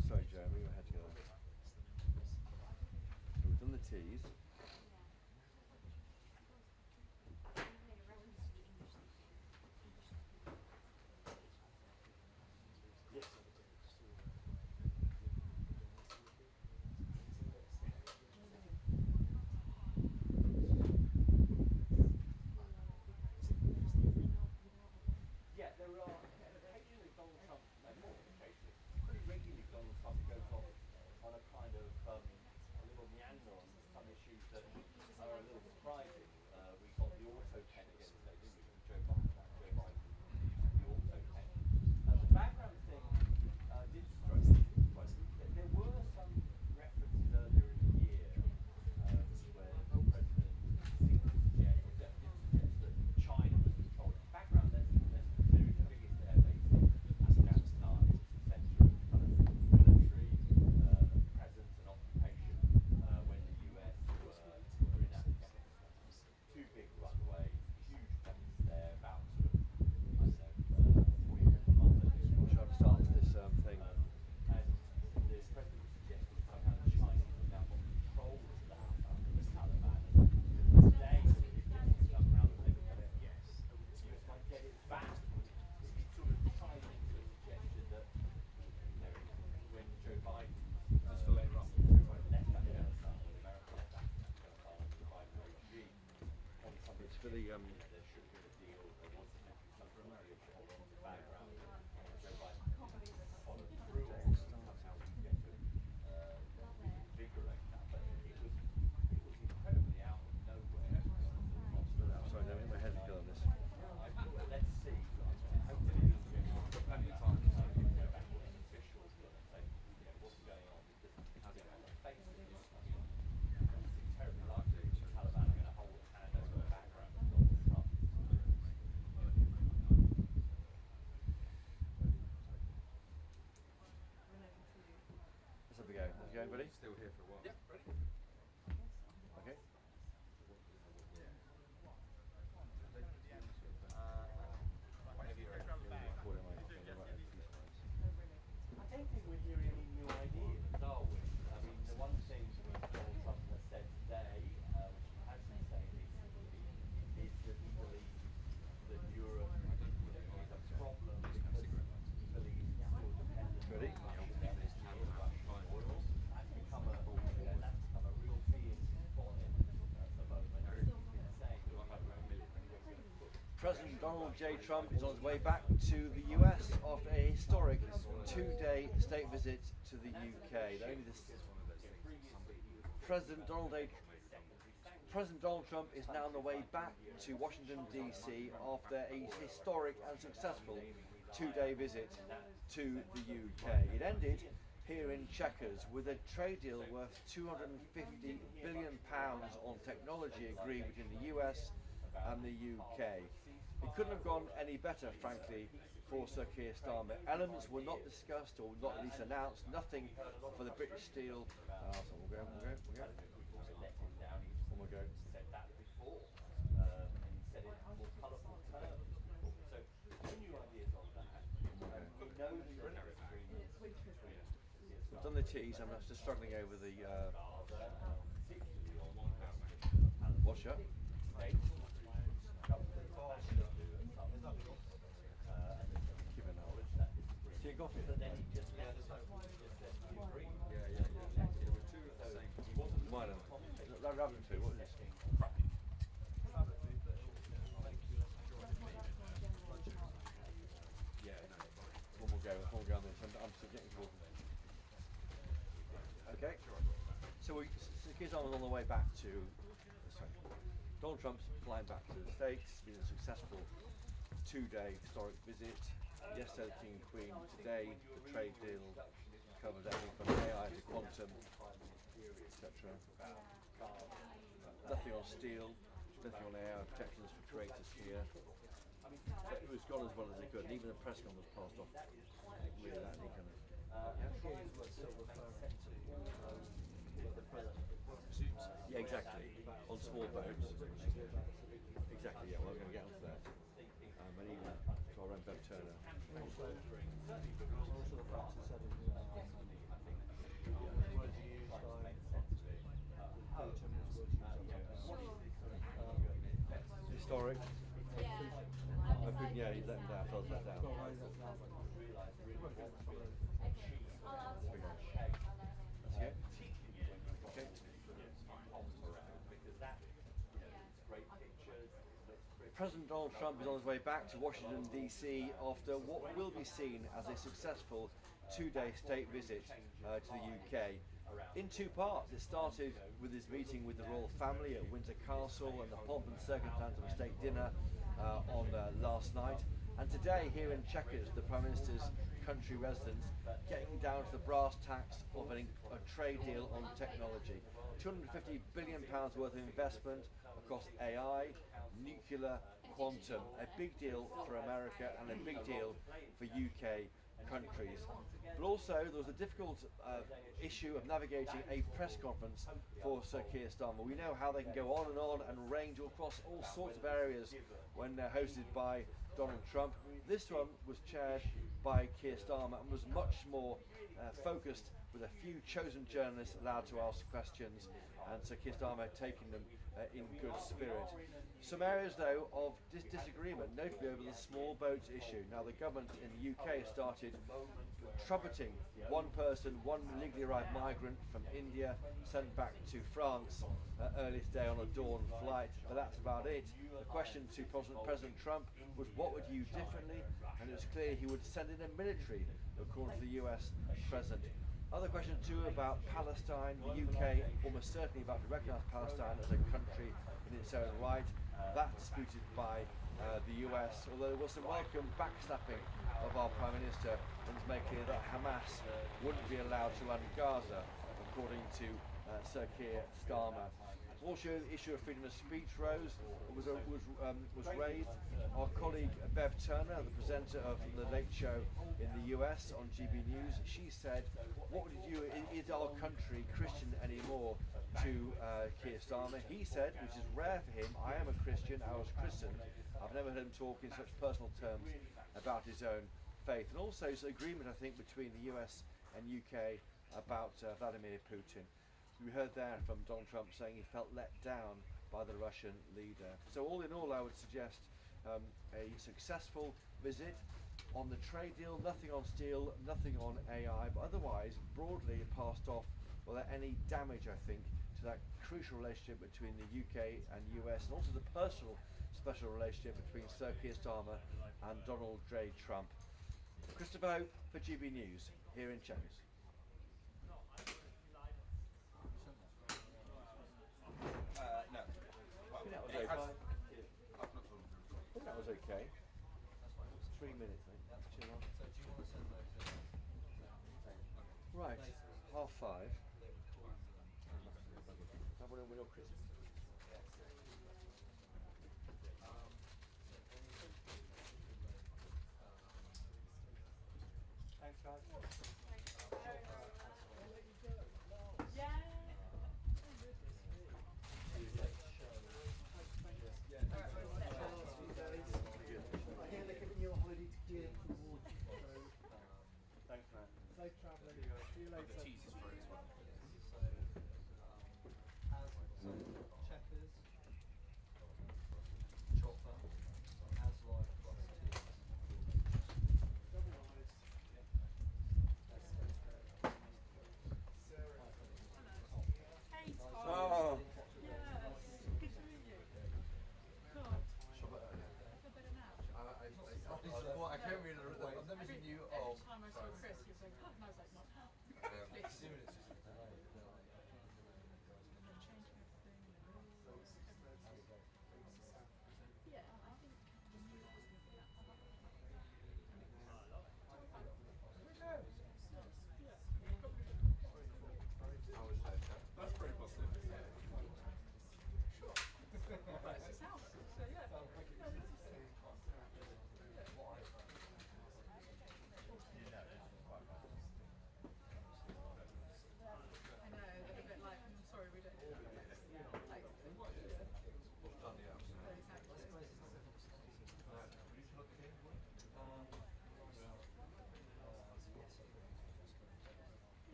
Sorry, Jeremy, your head together. So we've done the teas. Yeah, there are occasionally Donald Trump, no more than occasionally, pretty regularly Donald Trump goes off on a kind of a little meander on some issues that are a little surprising. We got the auto pen again today, didn't we, from Joe Biden, the auto pen. The background thing did strike me. There were some references earlier in the year where the president seemed to suggest that China was controlled. Background, there's the biggest air base in Afghanistan. It was the centre of kind of military presence and occupation when the US were in Afghanistan. Two big runways, huge base there, about sort of, I don't know, 400 miles. We'll try to start this thing. And the president was suggesting somehow the Chinese have now got control of that under the Taliban. And today, somehow that they would yes, the US might get it back. It sort of ties into a suggestion that, when Joe Biden left Afghanistan, when America left Afghanistan under the Biden regime, on some It's for the there should have been a deal. There was meant to be some sort of deal to hold on to background. Joe Biden followed through on somehow we get to reinvigorate that. But it was incredibly out of nowhere. sorry, no, my head's good on this. Let's see. Hopefully we've got plenty of time to go back to officials and say, what's going on? Because on the face of this, it seems terribly likely the Taliban are going to hold hand over the background of Donald Trump. Let's have a go. How's it going, buddy? Still here for a while. Yep, ready? Okay. Quite heavy, right? President Donald J. Trump is on his way back to the US after a historic two-day state visit to the UK. President Donald Trump is now on the way back to Washington, D.C. after a historic and successful two-day visit to the UK. It ended here in Chequers with a trade deal worth £250 billion on technology agreed between the US and the UK. It couldn't have gone any better, frankly, for Sir Keir Starmer. Elements were not discussed or not at least announced, nothing for the British steel. I've done the teas, I'm just struggling over the what's up? Tea and coffee? Mine, I'd have them too, what is this? One more go on this, I'm still getting towards okay, so Keir Starmer's on the way back to, Donald Trump's flying back to the States. It's been a successful two-day historic visit. Yesterday the King and Queen, today the trade deal covers everything from AI to quantum, etc. Nothing on steel, nothing on AI protections for creators here. It was gone as well as it could, and even the press conference passed off with that. Yeah, exactly. On small boats. Exactly, yeah, well, I'm going to get onto that. And even to our own Bev Turner. Historic. Yeah, he's let him down, feels let down. That's it. Okay. President Donald Trump is on his way back to Washington, D.C. after what will be seen as a successful two-day state visit to the UK. In two parts. It started with his meeting with the royal family at Windsor Castle and the pomp and circumstance of a state dinner on last night. And today, here in Chequers, the Prime Minister's country residence, getting down to the brass tacks of a trade deal on technology. £250 billion worth of investment across AI, nuclear, quantum. A big deal for America and a big deal for UK countries. But also there was a difficult issue of navigating a press conference for Sir Keir Starmer. We know how they can go on and range across all sorts of areas when they're hosted by Donald Trump. This one was chaired by Keir Starmer and was much more focused, with a few chosen journalists allowed to ask questions, and Sir Keir Starmer taking them in good spirit. Some areas, though, of disagreement, notably over the small boats issue. Now, the government in the UK started trumpeting one person, one legally arrived migrant from India, sent back to France earlier today on a dawn flight, but that's about it. The question to President Trump was, what would you do differently? And it was clear he would send in a military, according to the US President. Other question too about Palestine. The UK almost certainly about to recognise Palestine as a country in its own right. That's disputed by the US, although there was some welcome backslapping of our Prime Minister, and it's made clear that Hamas wouldn't be allowed to run Gaza, according to Sir Keir Starmer. Also, the issue of freedom of speech was raised. Our colleague Bev Turner, the presenter of The Late Show in the US on GB News, she said, what would you do, is our country Christian anymore, to Keir Starmer? He said, which is rare for him, I am a Christian, I was christened. I've never heard him talk in such personal terms about his own faith. And also, it's an agreement, I think, between the US and UK about Vladimir Putin. We heard there from Donald Trump saying he felt let down by the Russian leader. So all in all, I would suggest a successful visit on the trade deal, nothing on steel, nothing on AI, but otherwise broadly passed off without any damage, I think, to that crucial relationship between the UK and US, and also the personal special relationship between Sir Keir Starmer and Donald J. Trump. Christopher Hope for GB News, here in Chequers. No. I think that was okay. I think that was okay. 3 minutes, I think. That's too long. So do you want to send those in? Right, 5:30. That one with your Chris. Thanks, guys. I hear they're giving you a holiday to Kiev towards you, so Thanks, man. safe travelling. See you later. The cheese is for it as well. Checkers. Chopper. As live plus cheese. Double eyes. Hey, Tom. Oh. Yes. Good to meet you. God. I feel better now. I can't really. I've never seen you. Every time I saw Chris, he was like, oh, and I was like, not now. Please. Changing everything. Yeah, I think. That's pretty positive. Sure. That's his house. So yeah. I know, they're a bit like, I'm sorry, we don't do that. Like,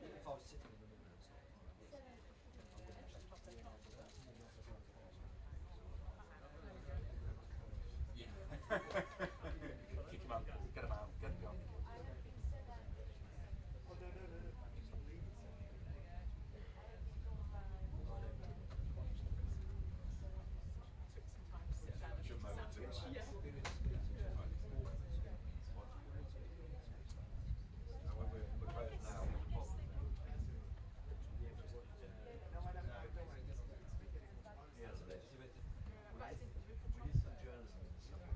If I was sitting in the middle of this. Kick him out, get him out, get him out. took some time to sit down and eat a sandwich. Yeah. We're closed now. We did some journalism in the summer.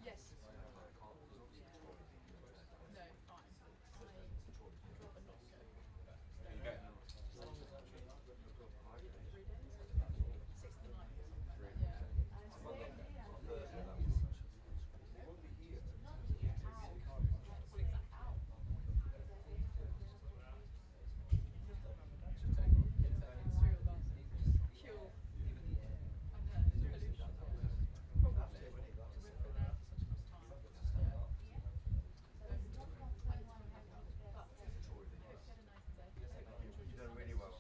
Yes. No, fine. I drop a knock. 3 days? 6th and 9th. Yeah. Well, exactly. Fuel. I know, pollution. Probably. We've been there for such a long time. You've done really well.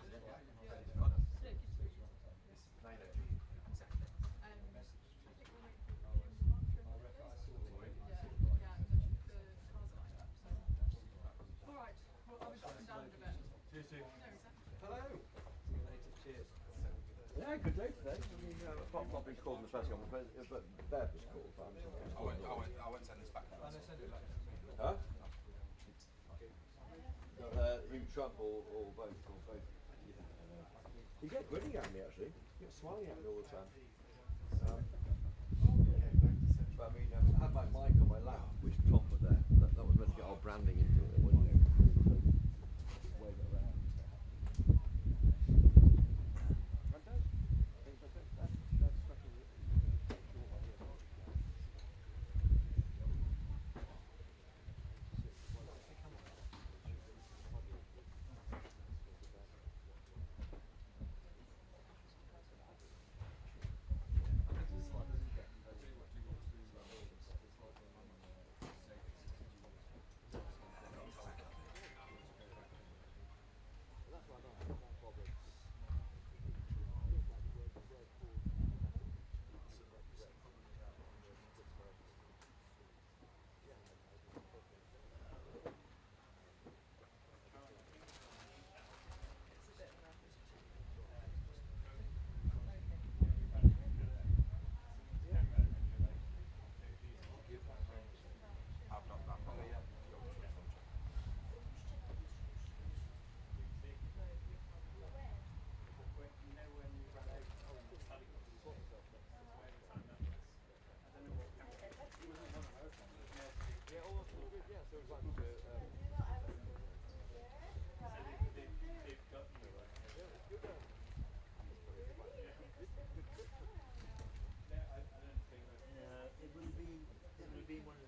Alright, well, I'll be dropping down in a bit. See you soon. No, exactly. Hello. Cheers. Yeah, good day today. I mean, apart from being called in the first one, but Bev was called. But I won't send this back. Huh? You Trump or both? You get grinning at me actually. You get smiling at me all the time. But I mean, I had my mic on my lap, which Tom put there. That was meant to get our branding into it, wasn't it? Wave it around. being one of